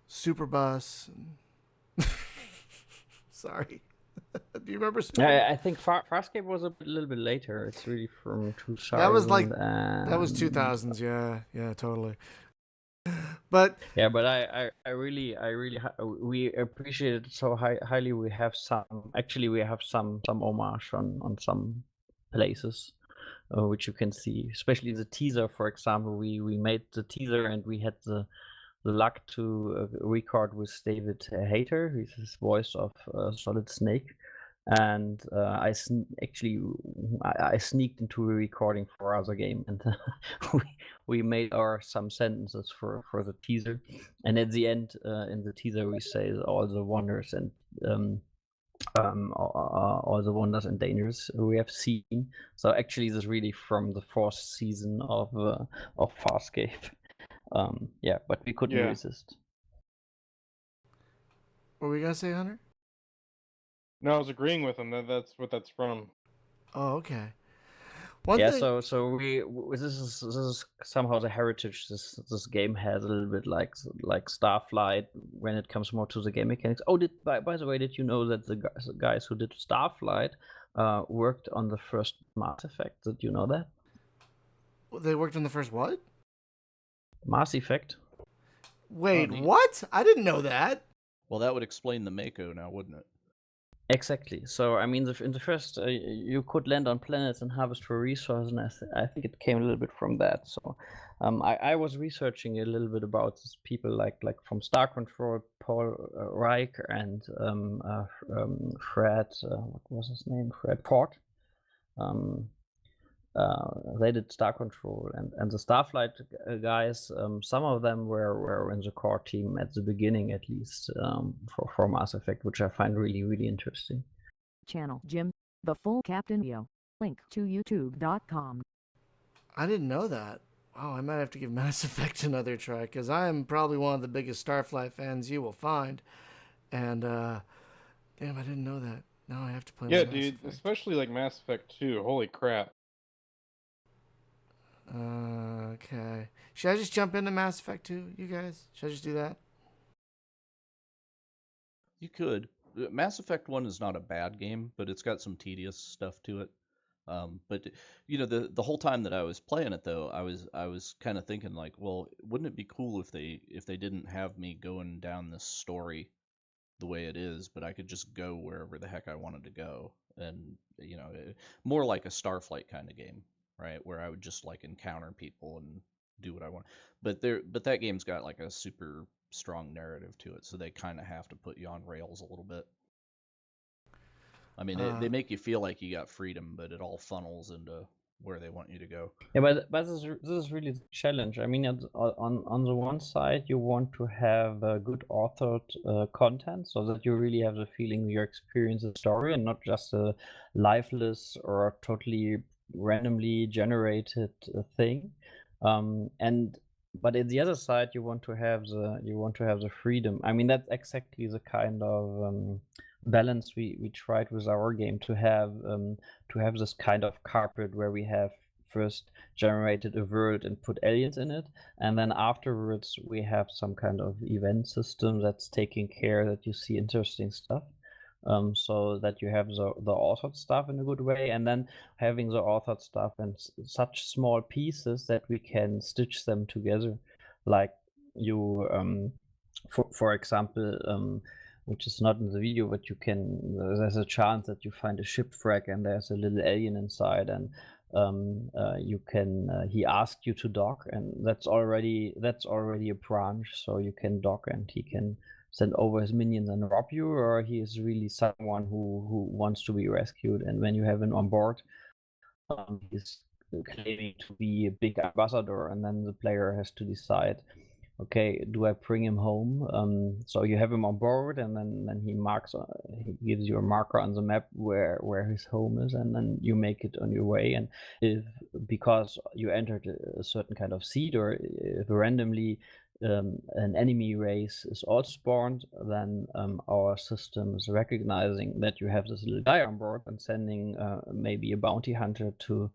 Superbus. And sorry. Do you remember Superbus? I think Farscape was a little bit later. It's really from 2000. That was like that was and 2000s. Yeah, totally. But yeah, but I really we appreciate it so highly. We have some homage on some places, which you can see, especially the teaser. For example, we made the teaser, and we had the luck to record with David Hayter, who's his voice of Solid Snake. And actually I sneaked into a recording for our other game, and we made some sentences for the teaser, and at the end in the teaser we say all the wonders and all the wonders and dangers we have seen. So actually this is really from the fourth season of Farscape. Yeah, but we couldn't resist. what were we gonna say, Hunter? No, I was agreeing with him. That's what that's from. Oh, okay. One Yeah, thing, this is somehow the heritage this game has a little bit like Starflight when it comes more to the game mechanics. Oh, by the way, did you know that the guys who did Starflight worked on the first Mass Effect? Did you know that? they worked on the first what? Mass Effect. Wait, neat. what? I didn't know that. Well, that would explain the Mako now, wouldn't it? Exactly. So I mean, in the first, you could land on planets and harvest for resources, and I think it came a little bit from that. So, I was researching a little bit about these people like from Star Control, Paul Reich and Fred, what was his name? Fred Port. They did Star Control and the Starflight guys. Some of them were in the core team at the beginning, at least, for Mass Effect, which I find really interesting. Channel Jim, the full Captain Neo. Link to youtube.com. I didn't know that. Wow, I might have to give Mass Effect another try because I am probably one of the biggest Starflight fans you will find. And damn, I didn't know that. Now I have to play. Yeah, Mass dude, Effect. especially like Mass Effect 2. Holy crap. Okay. Should I just jump into Mass Effect 2, you guys? Should I just do that? You could. Mass Effect 1 is not a bad game, but it's got some tedious stuff to it. But the whole time that I was playing it though, I was kind of thinking like, well, wouldn't it be cool if they didn't have me going down this story the way it is, but I could just go wherever the heck I wanted to go, and more like a Starflight kind of game, right? Where I would just like encounter people and do what I want. But that game's got like a super strong narrative to it, so they kind of have to put you on rails a little bit. I mean, they make you feel like you got freedom, but it all funnels into where they want you to go. Yeah, but this is really the challenge. I mean, on the one side, you want to have good authored content so that you really have the feeling you experience the story and not just a lifeless or totally randomly generated thing. But at the other side, you want to have the freedom. I mean, that's exactly the kind of balance we tried with our game to have this kind of carpet where we have first generated a world and put aliens in it, and then afterwards we have some kind of event system that's taking care that you see interesting stuff, so that you have the authored stuff in a good way, and then having the authored stuff in such small pieces that we can stitch them together, like you for example, which is not in the video, but there's a chance that you find a shipwreck and there's a little alien inside, and he asked you to dock, and that's already a branch, so you can dock and he can send over his minions and rob you, or he is really someone who wants to be rescued, and when you have him on board, he's claiming to be a big ambassador, and then the player has to decide, okay, do I bring him home? So you have him on board, and then he gives you a marker on the map where his home is, and then you make it on your way. And because you entered a certain kind of seed, or if randomly an enemy race is also spawned, then our system is recognizing that you have this little guy on board and sending maybe a bounty hunter to.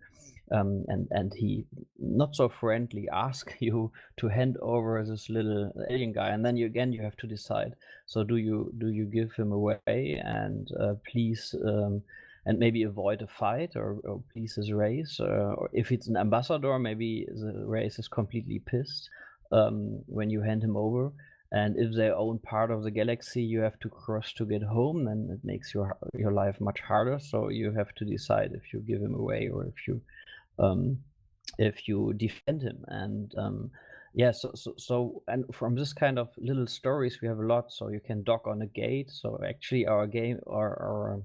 And he not so friendly ask you to hand over this little alien guy, and then you have to decide. So do you give him away and please and maybe avoid a fight, or please his race, or if it's an ambassador, maybe the race is completely pissed when you hand him over. And if they own part of the galaxy you have to cross to get home, then it makes your life much harder. So you have to decide if you give him away or if you defend him. And so and from this kind of little stories we have a lot. So you can dock on a gate. So actually our game, our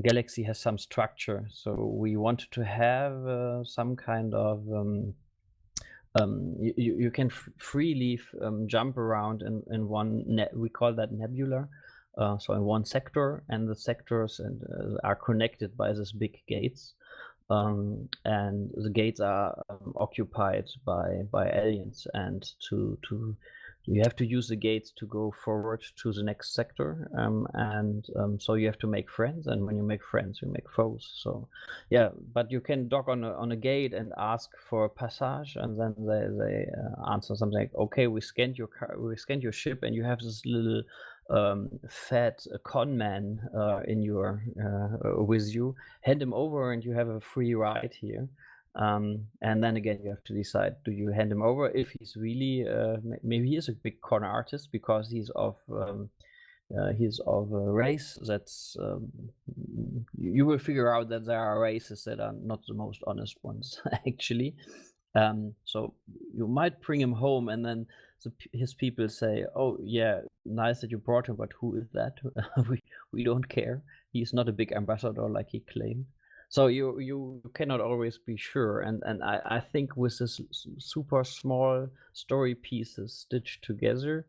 galaxy has some structure. So we wanted to have some kind of you can freely jump around in one we call that nebula. So in one sector, and the sectors are connected by these big gates. And the gates are occupied by aliens, and to you have to use the gates to go forward to the next sector, and so you have to make friends, and when you make friends, you make foes. So, yeah, but you can dock on a gate and ask for a passage, and then they answer something like, "Okay, we scanned your car, we scanned your ship, and you have this little fat con man in your with you. Hand him over, and you have a free ride here." And then again, you have to decide: do you hand him over if he's really maybe he is a big con artist because he's of a race that's you will figure out that there are races that are not the most honest ones actually. So you might bring him home, and then his people say, "Oh yeah, nice that you brought him, but who is that? we don't care. He's not a big ambassador like he claimed." So you cannot always be sure, and I think with this super small story pieces stitched together,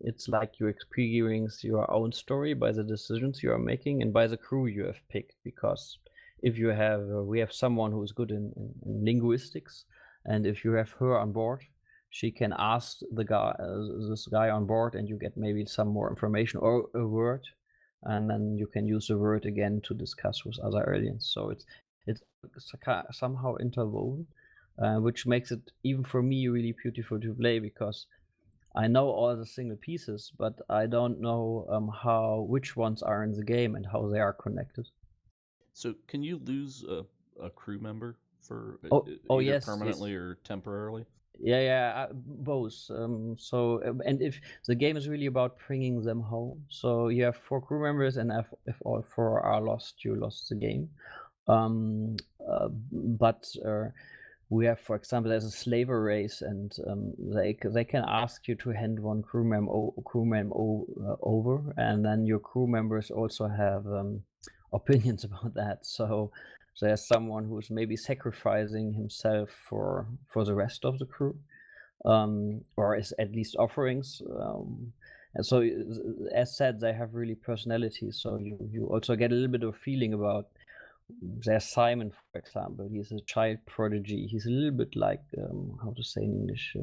it's like you experience your own story by the decisions you are making and by the crew you have picked. Because if you have we have someone who is good in linguistics, and if you have her on board, she can ask this guy on board, and you get maybe some more information or a word, and then you can use the word again to discuss with other aliens. So it's somehow interwoven, which makes it, even for me, really beautiful to play, because I know all the single pieces, but I don't know which ones are in the game and how they are connected. So can you lose a crew member for Oh either yes, permanently or temporarily? Yeah, both. And if the game is really about bringing them home, so you have 4 crew members, and if all 4 are lost, you lost the game. But we have, for example, there's a slaver race, and they can ask you to hand one crewman over, and then your crew members also have opinions about that. So there's someone who's maybe sacrificing himself for the rest of the crew, or is at least offerings. And so, as said, they have really personality. So you also get a little bit of feeling about. There's Simon, for example. He's a child prodigy. He's a little bit like how to say in English,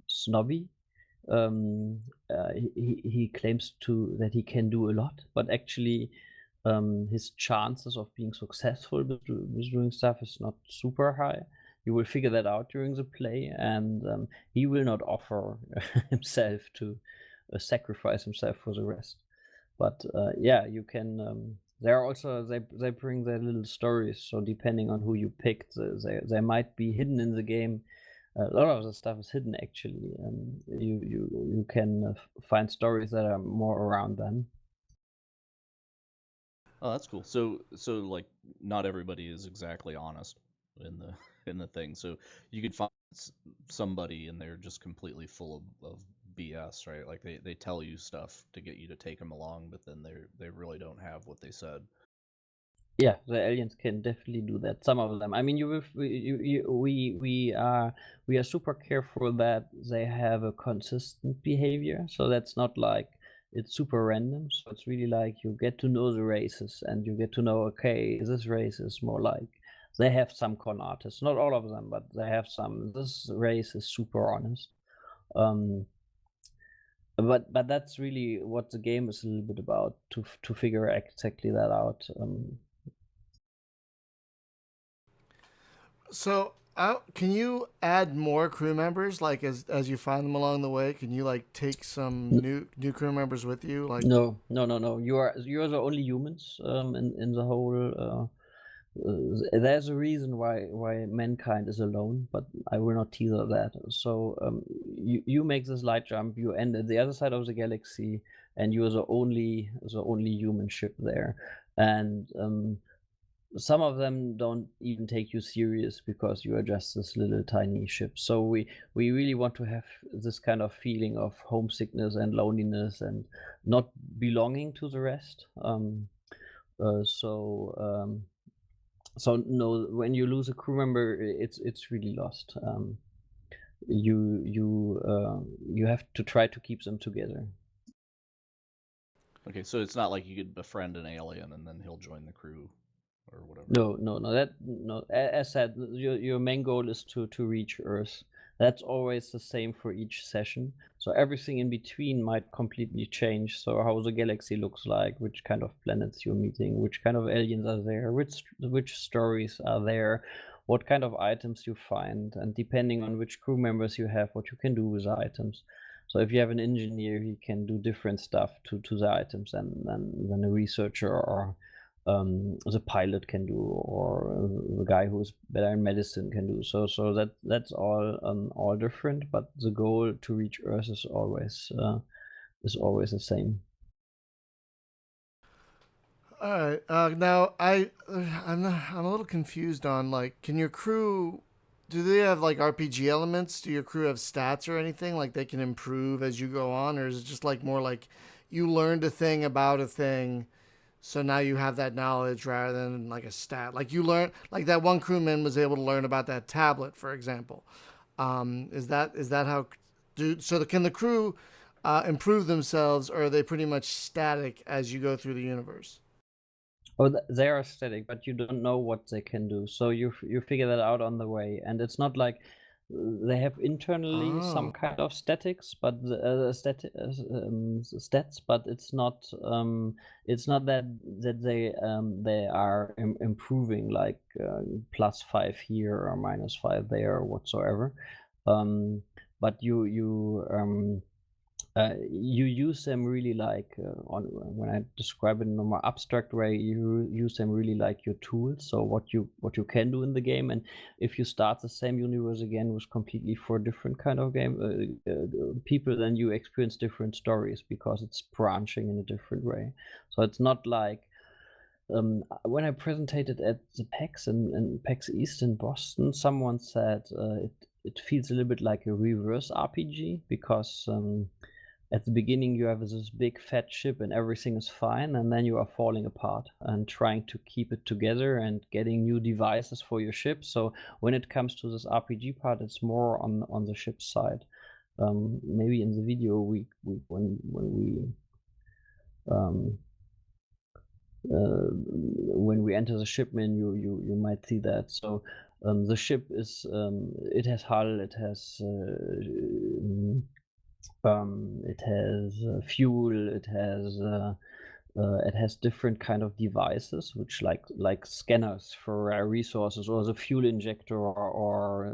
snobby. He claims that he can do a lot, but actually his chances of being successful with doing stuff is not super high. You will figure that out during the play, and he will not offer himself to sacrifice himself for the rest. But yeah, you can. They are also they bring their little stories. So depending on who you pick, they might be hidden in the game. A lot of the stuff is hidden actually, and you can find stories that are more around them. Oh, that's cool. So like not everybody is exactly honest in the in the thing. So you could find somebody and they're just completely full of BS, right? Like they tell you stuff to get you to take them along, but then they really don't have what they said. Yeah, the aliens can definitely do that. Some of them. I mean, we are super careful that they have a consistent behavior. So that's not like it's super random. So it's really like you get to know the races, and you get to know, okay, this race is more like they have some con artists. Not all of them, but they have some. This race is super honest. But that's really what the game is a little bit about, to figure exactly that out. So, can you add more crew members? Like as you find them along the way, can you like take some new crew members with you? Like No. You are the only humans in the whole. There's a reason why mankind is alone, but I will not teaser that. So you make this light jump, you end at the other side of the galaxy, and you are the only human ship there, and some of them don't even take you serious because you are just this little tiny ship. So we really want to have this kind of feeling of homesickness and loneliness and not belonging to the rest. So no, when you lose a crew member, it's really lost. You have to try to keep them together. Okay, so it's not like you could befriend an alien and then he'll join the crew or whatever. No. As said, your main goal is to reach Earth, that's always the same for each session. So everything in between might completely change. So how the galaxy looks like, which kind of planets you're meeting, which kind of aliens are there, which stories are there, what kind of items you find, and depending on which crew members you have, what you can do with the items. So if you have an engineer, he can do different stuff to the items than a researcher or the pilot can do, or the guy who's better in medicine can do. So that's all different, but the goal to reach Earth is always the same. All right. Now I'm a little confused on like, can your crew? Do they have like RPG elements? Do your crew have stats or anything like they can improve as you go on, or is it just like more like you learned a thing about a thing, so now you have that knowledge rather than like a stat? Like you learn, like that one crewman was able to learn about that tablet, for example. Is that how? Can the crew improve themselves, or are they pretty much static as you go through the universe? Oh, they are static, but you don't know what they can do. So you figure that out on the way, and it's not like they have internally some Oh. kind of statics, but stats, but it's not that they are improving like +5 here or -5 there or whatsoever. But you use them really like when I describe it in a more abstract way, you use them really like your tools. So what you can do in the game, and if you start the same universe again with completely 4 different kind of game people, then you experience different stories because it's branching in a different way. So it's not like when I presented at the PAX in PAX East in Boston, someone said it feels a little bit like a reverse RPG because at the beginning you have this big fat ship and everything is fine, and then you are falling apart and trying to keep it together and getting new devices for your ship. So when it comes to this RPG part, it's more on the ship side. Maybe in the video when we enter the ship menu, you might see that. So the ship is it has hull, it has fuel, it has different kind of devices, which like scanners for resources, or the fuel injector, or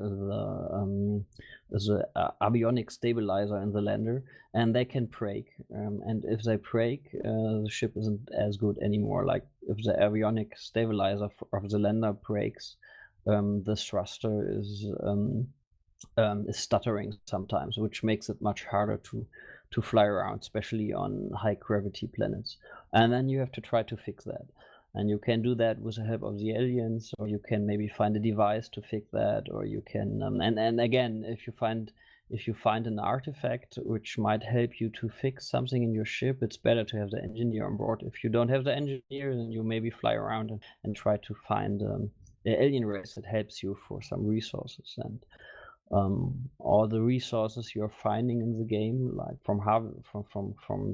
the avionic stabilizer in the lander, and they can break. And if they break, the ship isn't as good anymore. Like if the avionic stabilizer of the lander breaks, the thruster is stuttering sometimes, which makes it much harder to fly around, especially on high gravity planets. And then you have to try to fix that. And you can do that with the help of the aliens, or you can maybe find a device to fix that, or you can and again, if you find an artifact which might help you to fix something in your ship, it's better to have the engineer on board. If you don't have the engineer, then you maybe fly around and try to find the alien race that helps you for some resources. And all the resources you're finding in the game, like from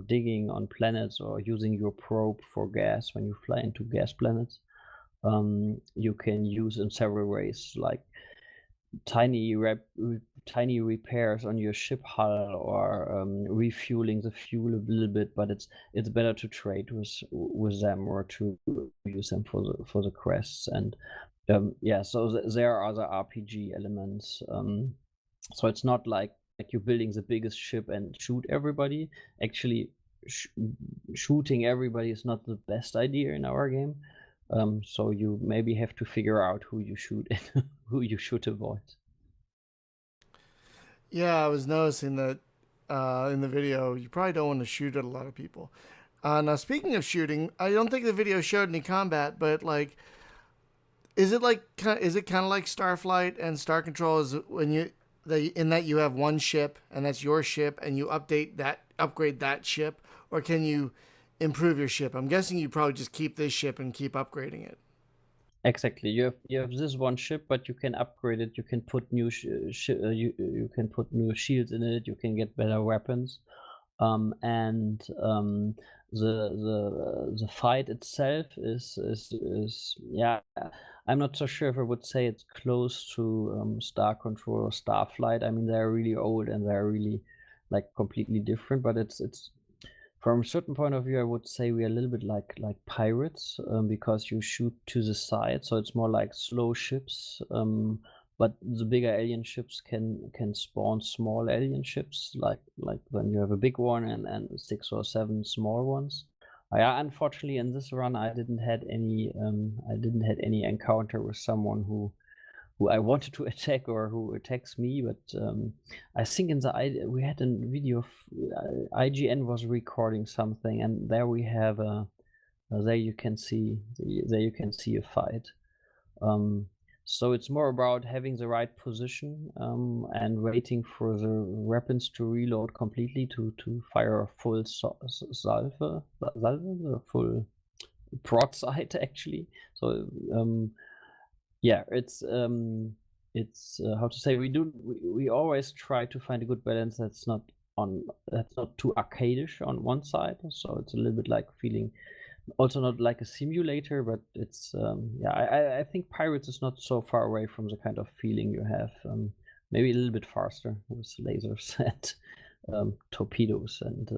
digging on planets or using your probe for gas when you fly into gas planets, you can use in several ways, like tiny repairs on your ship hull, or refueling the fuel a little bit. But it's better to trade with them, or to use them for the quests. And so there are other RPG elements. So it's not like you're building the biggest ship and shoot everybody. Actually, shooting everybody is not the best idea in our game. So you maybe have to figure out who you shoot and who you should avoid. Yeah, I was noticing that in the video, you probably don't want to shoot at a lot of people. Now, speaking of shooting, I don't think the video showed any combat, but like, is it kind of like Starflight and Star Control? Is when in that you have one ship and that's your ship, and you upgrade that ship, or can you improve your ship? I'm guessing you probably just keep this ship and keep upgrading it. Exactly. You have this one ship, but you can upgrade it. You can put new you can put new shields in it. You can get better weapons, and the fight itself is yeah. I'm not so sure if I would say it's close to Star Control or Starflight. I mean, they're really old and they're really like completely different, but it's from a certain point of view, I would say we're a little bit like pirates, because you shoot to the side, so it's more like slow ships. But the bigger alien ships can spawn small alien ships, like when you have a big one and 6 or 7 small ones. Yeah, unfortunately, in this run, I didn't had any encounter with someone who I wanted to attack or who attacks me. But I think we had a video of IGN was recording something, and there we have there you can see a fight. So it's more about having the right position and waiting for the weapons to reload completely to fire a full salve, a full broadside actually. So yeah, it's how to say, we always try to find a good balance that's not too arcadish on one side, so it's a little bit like feeling also not like a simulator, but it's yeah, I think Pirates is not so far away from the kind of feeling you have, maybe a little bit faster with lasers and torpedoes and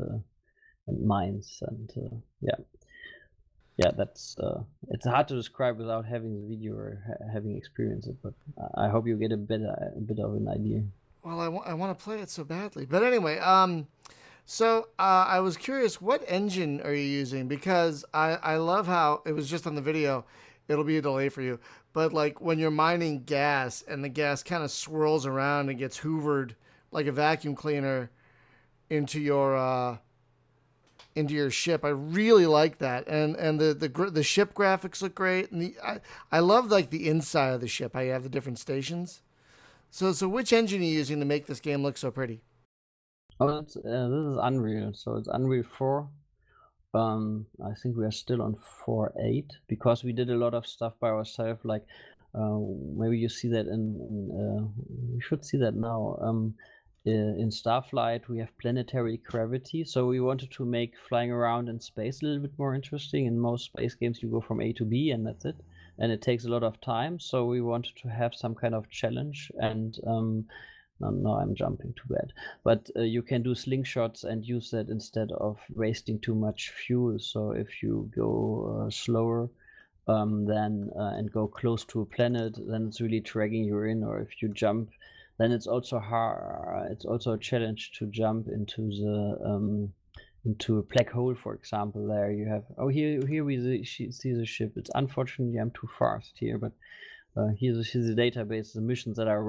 mines and yeah, that's it's hard to describe without having the video or having experienced it, but I hope you get a bit of an idea. Well, I want to play it so badly. But anyway, so I was curious, what engine are you using? Because I love how it was just on the video. It'll be a delay for you. But like when you're mining gas and the gas kind of swirls around and gets hoovered like a vacuum cleaner into your ship. I really like that, and the ship graphics look great, and I love like the inside of the ship. How you have the different stations. So which engine are you using to make this game look so pretty? Oh, this is Unreal. So it's Unreal 4. I think we are still on 4.8 because we did a lot of stuff by ourselves. Like maybe you see that you should see that now. In Starflight, we have planetary gravity, so we wanted to make flying around in space a little bit more interesting. In most space games, you go from A to B and that's it, and it takes a lot of time. So we wanted to have some kind of challenge, and now I'm jumping too bad. But you can do slingshots and use that instead of wasting too much fuel. So if you go slower, then and go close to a planet, then it's really dragging you in. Or if you jump, then it's also hard. It's also a challenge to jump into a black hole, for example. There you have. Oh, here we see the ship. It's unfortunately I'm too fast here, but here's the database, the missions that are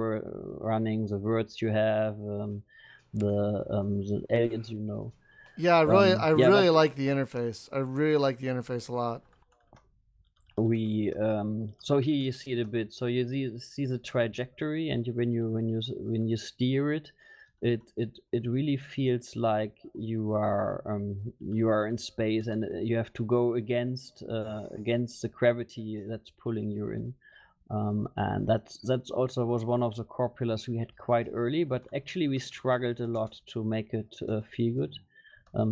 running, the words you have, the aliens you know. Yeah, I really but like the interface. I really like the interface a lot. we so here you see it a bit. So you see the trajectory, and when you steer it, it really feels like you are in space, and you have to go against the gravity that's pulling you in. And that's also was one of the core pillars we had quite early, but actually we struggled a lot to make it feel good.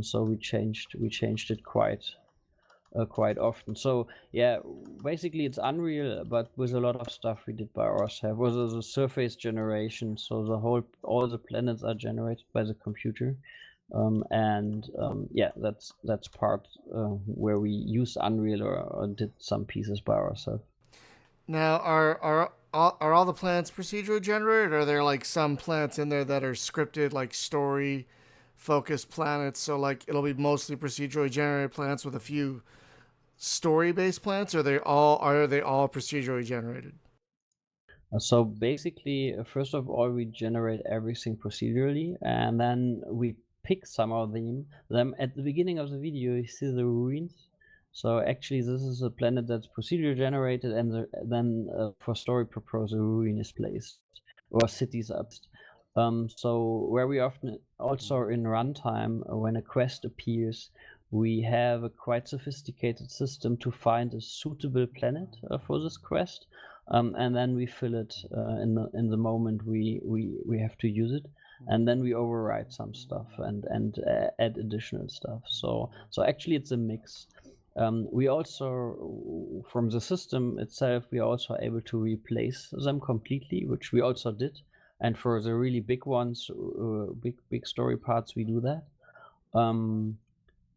So we changed it quite often. So yeah, basically it's Unreal, but with a lot of stuff we did by ourselves. Was the surface generation, so all the planets are generated by the computer. Yeah, that's part where we use Unreal or did some pieces by ourselves. Now, are all the planets procedurally generated? Or are there like some planets in there that are scripted, like story focused planets? So like it'll be mostly procedurally generated planets with a few story based planets, or are they all procedurally generated? So basically, first of all, we generate everything procedurally, and then we pick some of them. At the beginning of the video, you see the ruins. So actually, this is a planet that's procedurally generated, and then for story purpose, a ruin is placed, or cities are placed. So where we often also in runtime, when a quest appears, we have a quite sophisticated system to find a suitable planet for this quest. And then we fill it in the moment we have to use it. and then we override some stuff and add additional stuff. So actually it's a mix. We also, from the system itself, we are also able to replace them completely, which we also did. And for the really big ones, big story parts, we do that.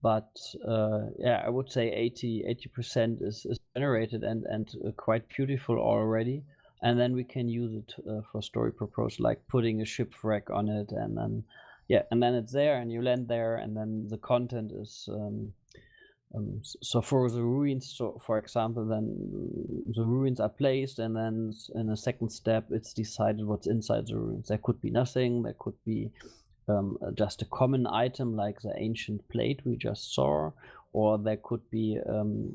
But yeah, I would say 80% is generated and quite beautiful already. And then we can use it for story purpose, like putting a shipwreck on it, and then and then it's there, and you land there, and then the content is. So for the ruins, so for example, then the ruins are placed, and then in a second step, it's decided what's inside the ruins. There could be nothing. There could be just a common item like the ancient plate we just saw, or there could be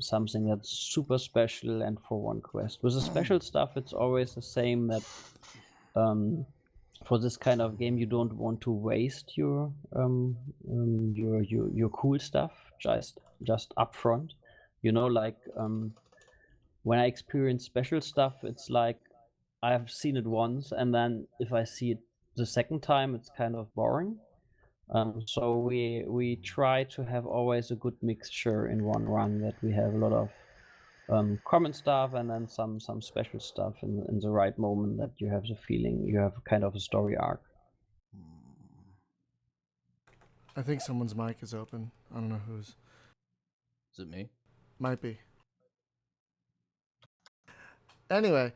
something that's super special and for one quest. With the special stuff, it's always the same that for this kind of game, you don't want to waste your cool stuff just upfront. You know, like when I experience special stuff, it's like I've seen it once, and then if I see it the second time, it's kind of boring. So we try to have always a good mixture in one run, that we have a lot of common stuff and then some special stuff in the right moment, that you have the feeling you have kind of a story arc. I think someone's mic is open. I don't know whose. Is it me? Might be. Anyway,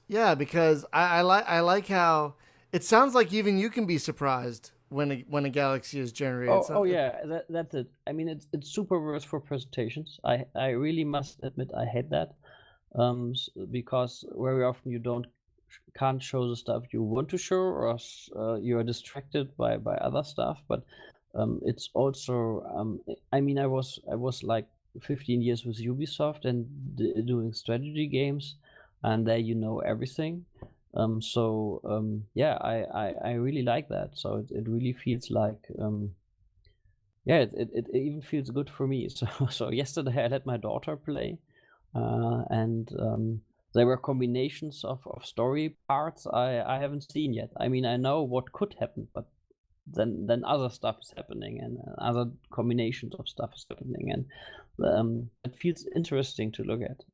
yeah, because I like how it sounds like even you can be surprised when a galaxy is generated. Yeah, that's it. I mean, it's super worse for presentations. I really must admit I hate that, because very often you can't show the stuff you want to show, or you are distracted by other stuff. But it's also I mean, I was like 15 years with Ubisoft and doing strategy games, and there you know everything. Yeah, I really like that. So it really feels like yeah, it even feels good for me. So yesterday I let my daughter play, and there were combinations of story parts I haven't seen yet. I mean, I know what could happen, but then other stuff is happening, and other combinations of stuff is happening, and it feels interesting to look at.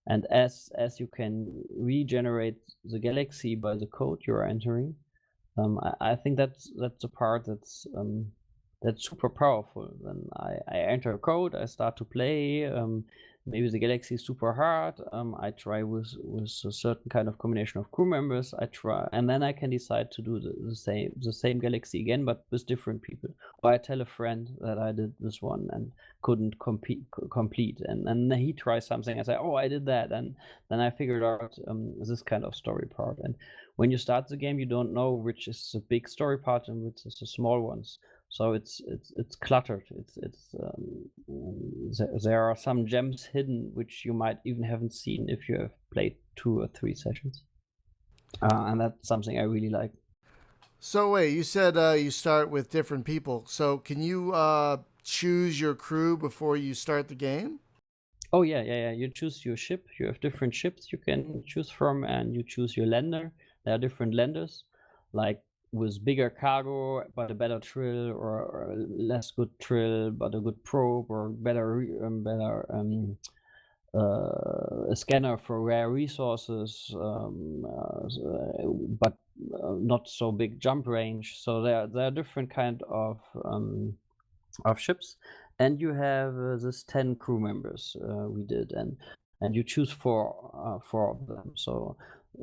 And as you can regenerate the galaxy by the code you're entering, I think that's a part that's super powerful. Then I enter a code, I start to play. Maybe the galaxy is super hard. I try with a certain kind of combination of crew members. I try, and then I can decide to do the same galaxy again, but with different people. Or I tell a friend that I did this one and couldn't complete, and then he tries something. I say, oh, I did that, and then I figured out this kind of story part. And when you start the game, you don't know which is the big story part and which is the small ones. So it's cluttered. There are some gems hidden which you might even haven't seen if you have played 2 or 3 sessions, and that's something I really like. So wait, you said you start with different people. So can you choose your crew before you start the game? Oh yeah. You choose your ship. You have different ships you can choose from, and you choose your lander. There are different landers, like with bigger cargo but a better trill, or less good trill but a good probe, or better a scanner for rare resources, but not so big jump range. So there are different kind of ships, and you have this 10 crew members we did, and you choose 4 of them. So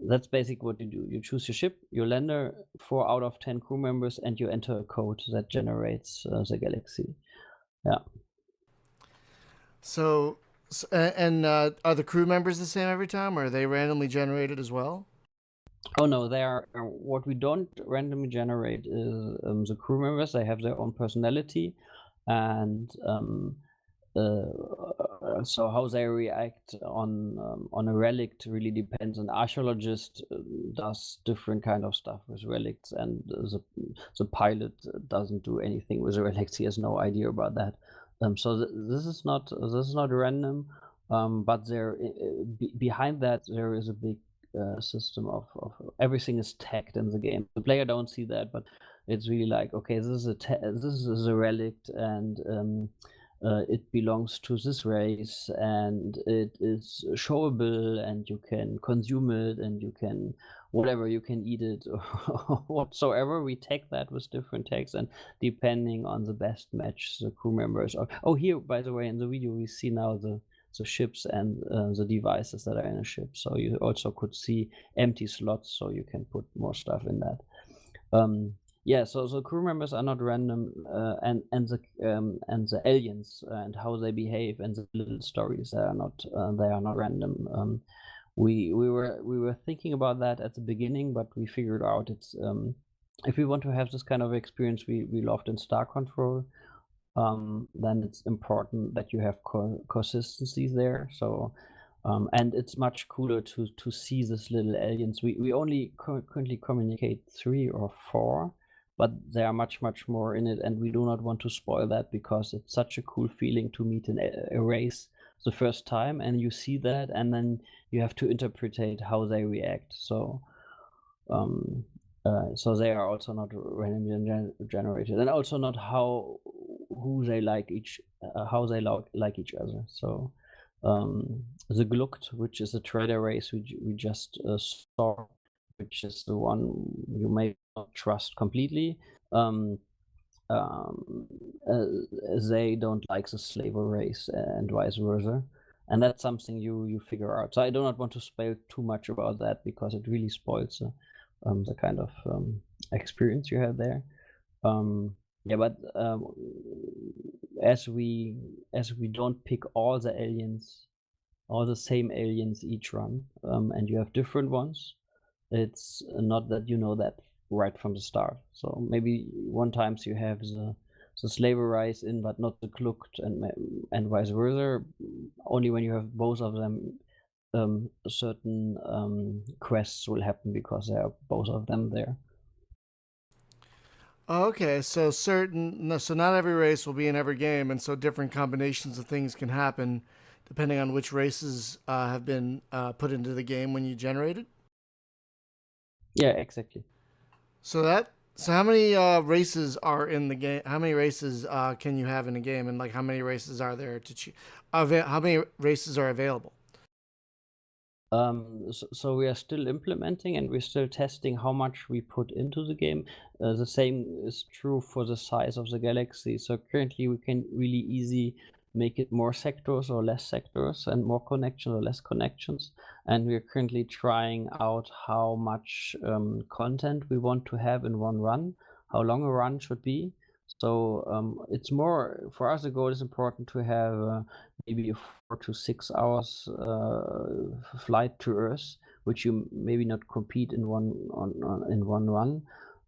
that's basically what you do. You choose your ship, your lander, 4 out of 10 crew members, and you enter a code that generates the galaxy. Yeah. So, and are the crew members the same every time, or are they randomly generated as well? Oh no, they are. What we don't randomly generate is the crew members. They have their own personality, and so how they react on a relic really depends. An archaeologist does different kind of stuff with relics, and the pilot doesn't do anything with the relics. He has no idea about that. So this is not random, but there behind that there is a big system of everything is tagged in the game. The player don't see that, but it's really like, okay, this is a relic, and it belongs to this race, and it is showable, and you can consume it, and you can whatever, you can eat it or whatsoever. We tag that with different tags, and depending on the best match, the crew members are. Oh, here, by the way, in the video we see now the ships and the devices that are in a ship. So you also could see empty slots, so you can put more stuff in that. Yeah, so crew members are not random, and the aliens and how they behave and the little stories, they are not random. We were thinking about that at the beginning, but we figured out it's if we want to have this kind of experience we loved in Star Control, then it's important that you have consistency there. So and it's much cooler to see these little aliens. We only currently communicate 3 or 4, but there are much more in it, and we do not want to spoil that because it's such a cool feeling to meet a race the first time, and you see that, and then you have to interpret how they react. So so they are also not randomly generated, and also not how they like each other. So the Glucked, which is a trader race we just saw, which is the one you may not trust completely. They don't like the slaver race and vice versa, and that's something you figure out. So I do not want to spoil too much about that because it really spoils the kind of experience you have there. Yeah, but as we don't pick all the aliens, all the same aliens each run, and you have different ones, it's not that you know that right from the start. So maybe one times you have the slaver race in, but not the Glucked, and vice versa. Only when you have both of them, certain quests will happen because there are both of them there. Okay, so not every race will be in every game, and so different combinations of things can happen depending on which races have been put into the game when you generate it. Yeah, exactly. So how many races are in the game? How many races can you have in a game, and like how many races are there to choose? How many races are available? So we are still implementing and we're still testing how much we put into the game. The same is true for the size of the galaxy. So currently we can really easy make it more sectors or less sectors, and more connections or less connections. And we're currently trying out how much content we want to have in one run, how long a run should be. So it's more, for us, the goal is important to have maybe a 4 to 6 hours flight to Earth, which you maybe not compete in one run,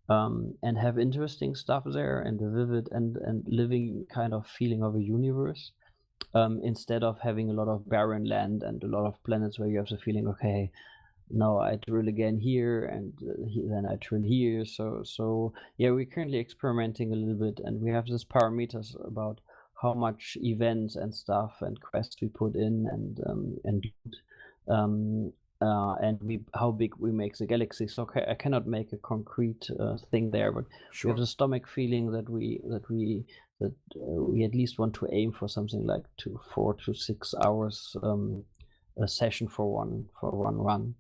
and have interesting stuff there, and a vivid and living kind of feeling of a universe, instead of having a lot of barren land and a lot of planets where you have the feeling, okay, now I drill again here, and then I drill here. So yeah, we're currently experimenting a little bit, and we have these parameters about how much events and stuff and quests we put in, and how big we make the galaxy. So I cannot make a concrete thing there, but Sure. we have the stomach feeling that we at least want to aim for something like 4 to 6 hours a session for one run.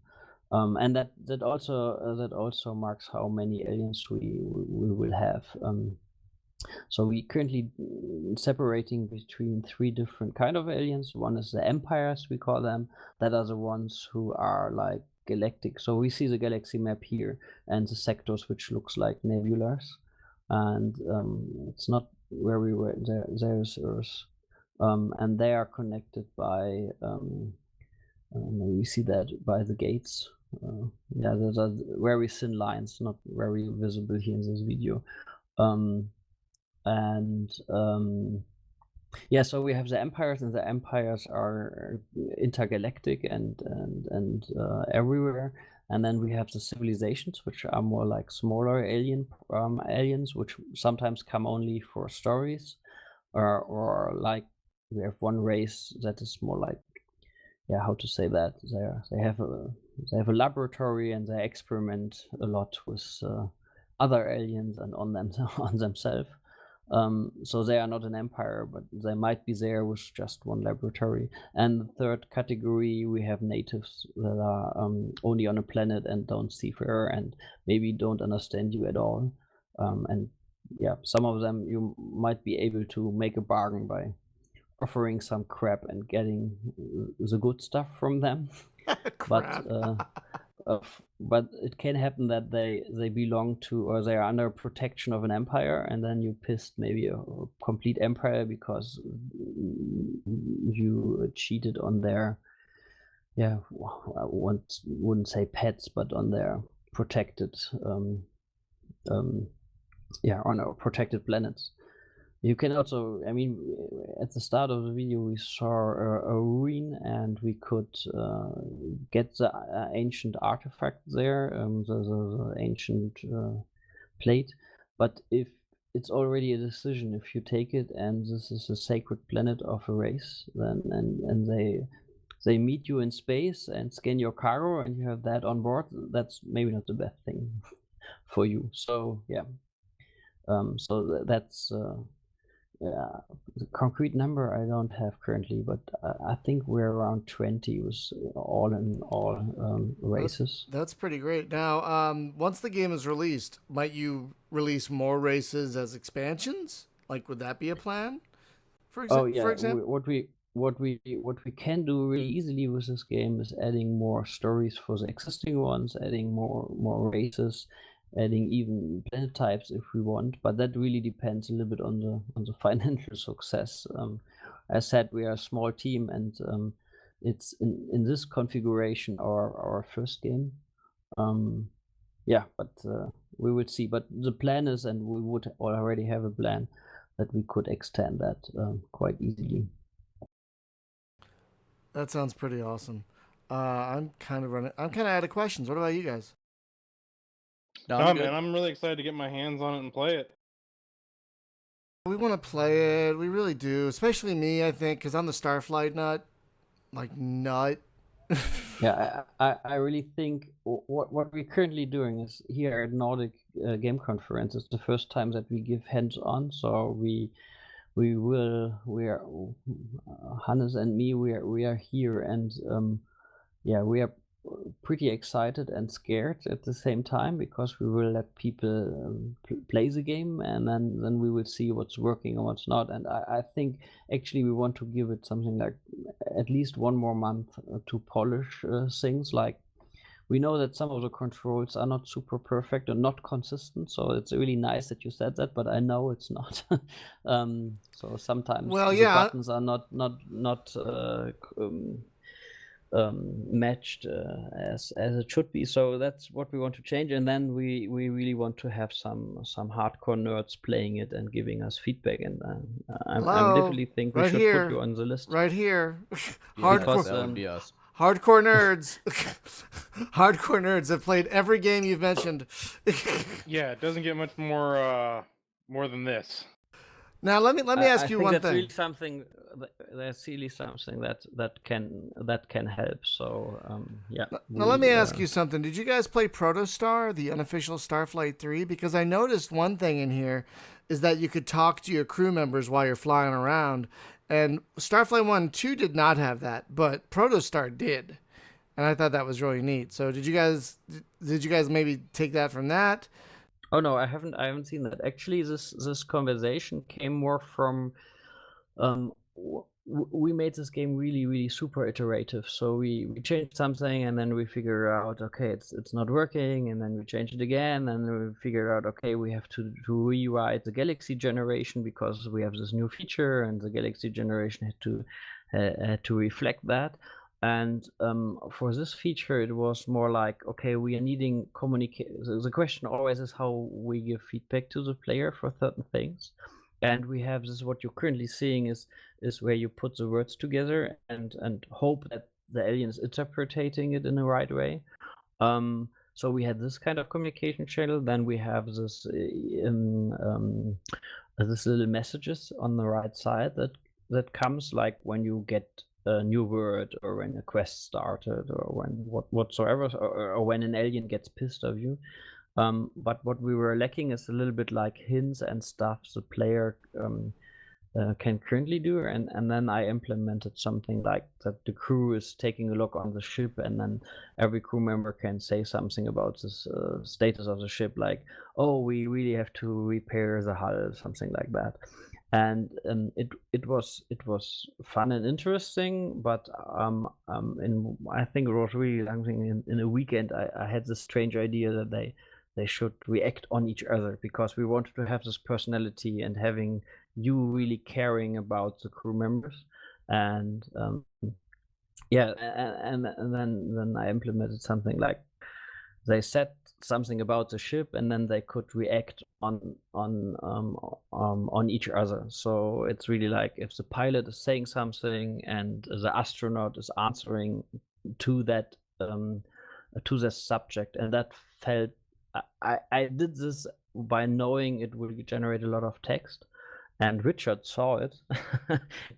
And that also marks how many aliens we will have. So we currently separating between 3 different kind of aliens. One is the empires, we call them, that are the ones who are like galactic. So we see the galaxy map here and the sectors which looks like nebulas, and it's not where we were. There's Earth, and they are connected by we see that by the gates. Yeah, those are very thin lines, not very visible here in this video. Yeah, so we have the empires, and the empires are intergalactic and everywhere. And then we have the civilizations, which are more like smaller aliens, which sometimes come only for stories, or like we have one race that is more like, yeah, how to say that? They have they have a laboratory and they experiment a lot with other aliens and on them on themselves. So they are not an empire, but they might be there with just one laboratory. And the third category, we have natives that are only on a planet and don't seafarer and maybe don't understand you at all. And yeah, some of them you might be able to make a bargain by offering some crap and getting the good stuff from them. Crap. But it can happen that they belong to, or they are under protection of an empire, and then you pissed maybe a complete empire because you cheated on their, I wouldn't say pets, but on their protected on our protected planets. You can also, I mean, at the start of the video, we saw a ruin, and we could get the ancient artifact there, the ancient plate. But if it's already a decision, if you take it, and this is a sacred planet of a race, then and they meet you in space and scan your cargo, and you have that on board, that's maybe not the best thing for you. So yeah, so that's. The concrete number I don't have currently, but I think we're around 20 with all in all races. That's pretty great. Now, once the game is released, might you release more races as expansions? Like, would that be a plan? For example, What we can do really easily with this game is adding more stories for the existing ones, adding more races, adding even planet types if we want, but that really depends a little bit on the financial success. As said, we are a small team, and it's in this configuration our first game. But we will see. But the plan is, and we would already have a plan, that we could extend that quite easily. That sounds pretty awesome. I'm kind of out of questions. What about you guys? No, man, I'm really excited to get my hands on it and play it. We want to play it. We really do. Especially me, I think, because I'm the Starflight nut. Yeah, I really think what we're currently doing is here at Nordic Game Conference. It's the first time that we give hands-on. So we are Hannes and me. We are here, and we are pretty excited and scared at the same time, because we will let people play the game, and then we will see what's working and what's not. And I think actually we want to give it something like at least one more month to polish things. Like, we know that some of the controls are not super perfect and not consistent, so it's really nice that you said that, but I know it's not. So sometimes buttons are not matched as it should be. So that's what we want to change, and then we really want to have some hardcore nerds playing it and giving us feedback. And I definitely think we should put you on the list. Right here, hardcore. That would be us. Hardcore nerds. Hardcore nerds have played every game you've mentioned. Yeah, it doesn't get much more than this. Now let me ask you one thing. That's really something that can help. So Now let me ask you something. Did you guys play Protostar, the unofficial Starflight 3? Because I noticed one thing in here is that you could talk to your crew members while you're flying around, and Starflight 1 and 2 did not have that, but Protostar did, and I thought that was really neat. So did you guys maybe take that from that? Oh no, I haven't seen that. Actually, this conversation came more from we made this game really, really super iterative. So we changed something, and then we figure out, okay, it's not working, and then we change it again, and we figure out, okay, we have to rewrite the Galaxy generation because we have this new feature, and the Galaxy generation had to reflect that. And for this feature, it was more like, okay, we are needing communication. The question always is how we give feedback to the player for certain things. And we have this, what you're currently seeing is where you put the words together and hope that the alien is interpreting it in the right way. So we had this kind of communication channel. Then we have this little messages on the right side that comes, like when you get a new word, or when a quest started, or when whatsoever, or when an alien gets pissed of you. But what we were lacking is a little bit like hints and stuff the player can currently do, and then I implemented something like that the crew is taking a look on the ship, and then every crew member can say something about this status of the ship, like, oh, we really have to repair the hull, something like that. And it was fun and interesting, but I think it was really something in a weekend. I had this strange idea that they should react on each other, because we wanted to have this personality and having you really caring about the crew members. And yeah, and then I implemented something like they said something about the ship, and then they could react on each other. So it's really like if the pilot is saying something and the astronaut is answering to that subject, and that felt I did this by knowing it will generate a lot of text. And Richard saw it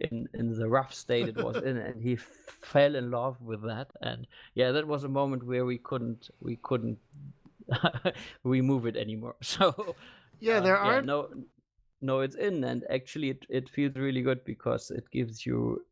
in the rough state it was in, and he fell in love with that. And yeah, that was a moment where we couldn't remove it anymore. So Yeah, there aren't. no, it's in, and actually it feels really good, because it gives you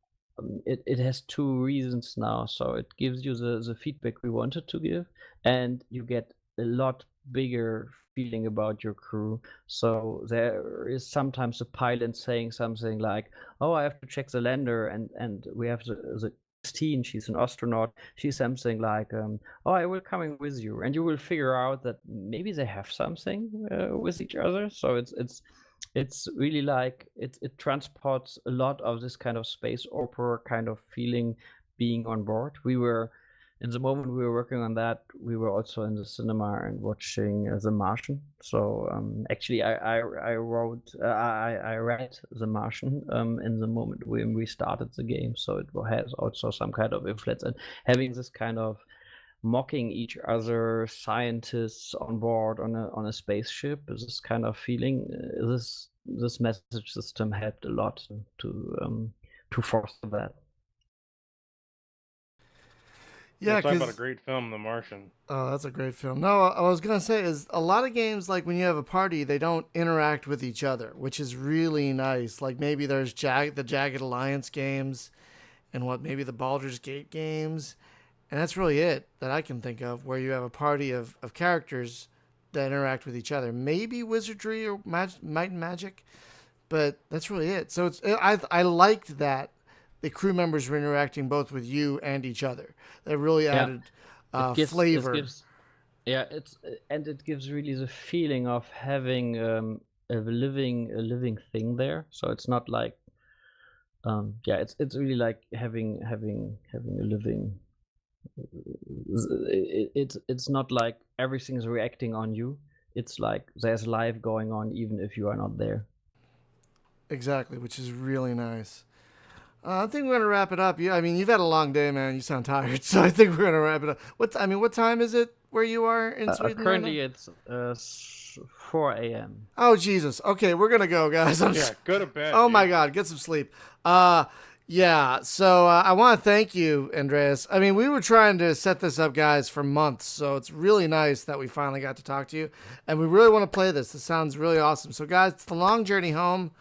it has two reasons now. So it gives you the feedback we wanted to give, and you get a lot bigger feeling about your crew. So there is sometimes a pilot saying something like, oh, I have to check the lander, and we have the Christine, she's an astronaut, she's something like, oh, I will coming with you, and you will figure out that maybe they have something with each other. So it's really like it transports a lot of this kind of space opera kind of feeling being on board. We were in the moment we were working on that, we were also in the cinema and watching The Martian. So actually, I read The Martian in the moment when we started the game. So it has also some kind of influence, and having this kind of mocking each other, scientists on board on a spaceship, this kind of feeling. This message system helped a lot to foster that. Yeah, talk about a because great film, The Martian. oh, that's a great film. No, I was gonna say is a lot of games, like when you have a party, they don't interact with each other, which is really nice. Like maybe there's the Jagged Alliance games, and maybe the Baldur's Gate games, and that's really it that I can think of, where you have a party of characters that interact with each other. Maybe Wizardry or Might and Magic, but that's really it. So I liked that the crew members were interacting both with you and each other. That really added flavor. It gives really the feeling of having a living thing there. So it's not like it's really like having a living. It's not like everything is reacting on you. It's like there's life going on even if you are not there. Exactly, which is really nice. I think we're gonna wrap it up. Yeah, I mean, you've had a long day, man. You sound tired, so I think we're gonna wrap it up. What time is it where you are in Sweden? Currently, it's 4 a.m. Oh Jesus! Okay, we're gonna go, guys. Go to bed. Oh dude. my God, get some sleep. Yeah. So I want to thank you, Andreas. I mean, we were trying to set this up, guys, for months. So it's really nice that we finally got to talk to you, and we really want to play this. This sounds really awesome. So, guys, it's The Long Journey Home.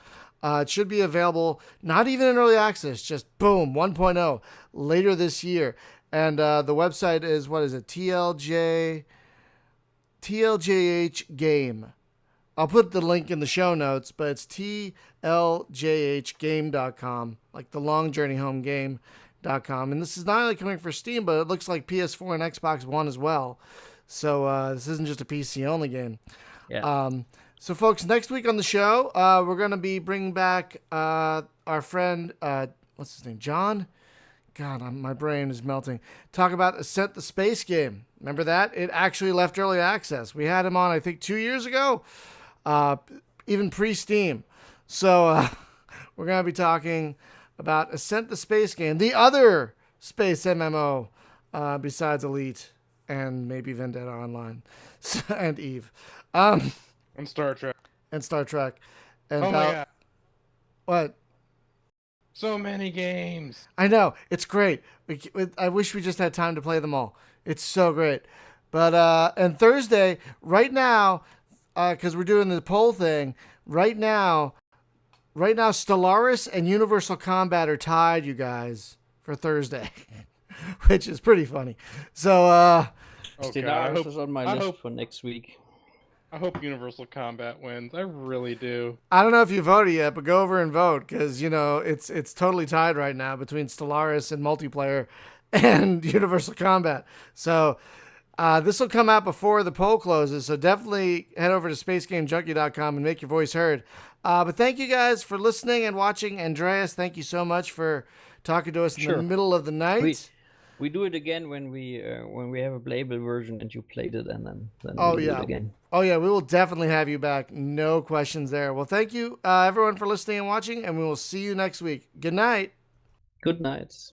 It should be available, not even in early access, just boom, 1.0 later this year. And the website is, what is it? TLJH Game. I'll put the link in the show notes, but it's tljhgame.com, like the Long Journey Home Game.com. And this is not only coming for Steam, but it looks like PS4 and Xbox One as well. So this isn't just a PC only game. Yeah. So, folks, next week on the show, we're going to be bringing back our friend, what's his name, John? God, my brain is melting. Talk about Ascent the Space Game. Remember that? It actually left early access. We had him on, I think, 2 years ago, even pre-Steam. So, we're going to be talking about Ascent the Space Game, the other space MMO besides Elite and maybe Vendetta Online and Eve. And Star Trek. And Star Trek. And Oh my God. What? So many games. I know, it's great. I wish we just had time to play them all. It's so great. But and Thursday, right now, because we're doing the poll thing, right now, Stellaris and Universal Combat are tied, you guys, for Thursday, which is pretty funny. So, Okay, Stellaris is on my list hope- for next week. I hope Universal Combat wins. I really do. I don't know if you voted yet, but go over and vote because it's totally tied right now between Stellaris and multiplayer and Universal Combat. So this will come out before the poll closes. So definitely head over to spacegamejunkie.com and make your voice heard. But thank you guys for listening and watching. Andreas, thank you so much for talking to us in the middle of the night. We do it again when we have a playable version and you played it, and then Oh, we do yeah. it again. Oh, yeah, we will definitely have you back. No questions there. Well, thank you, everyone, for listening and watching, and we will see you next week. Good night. Good night.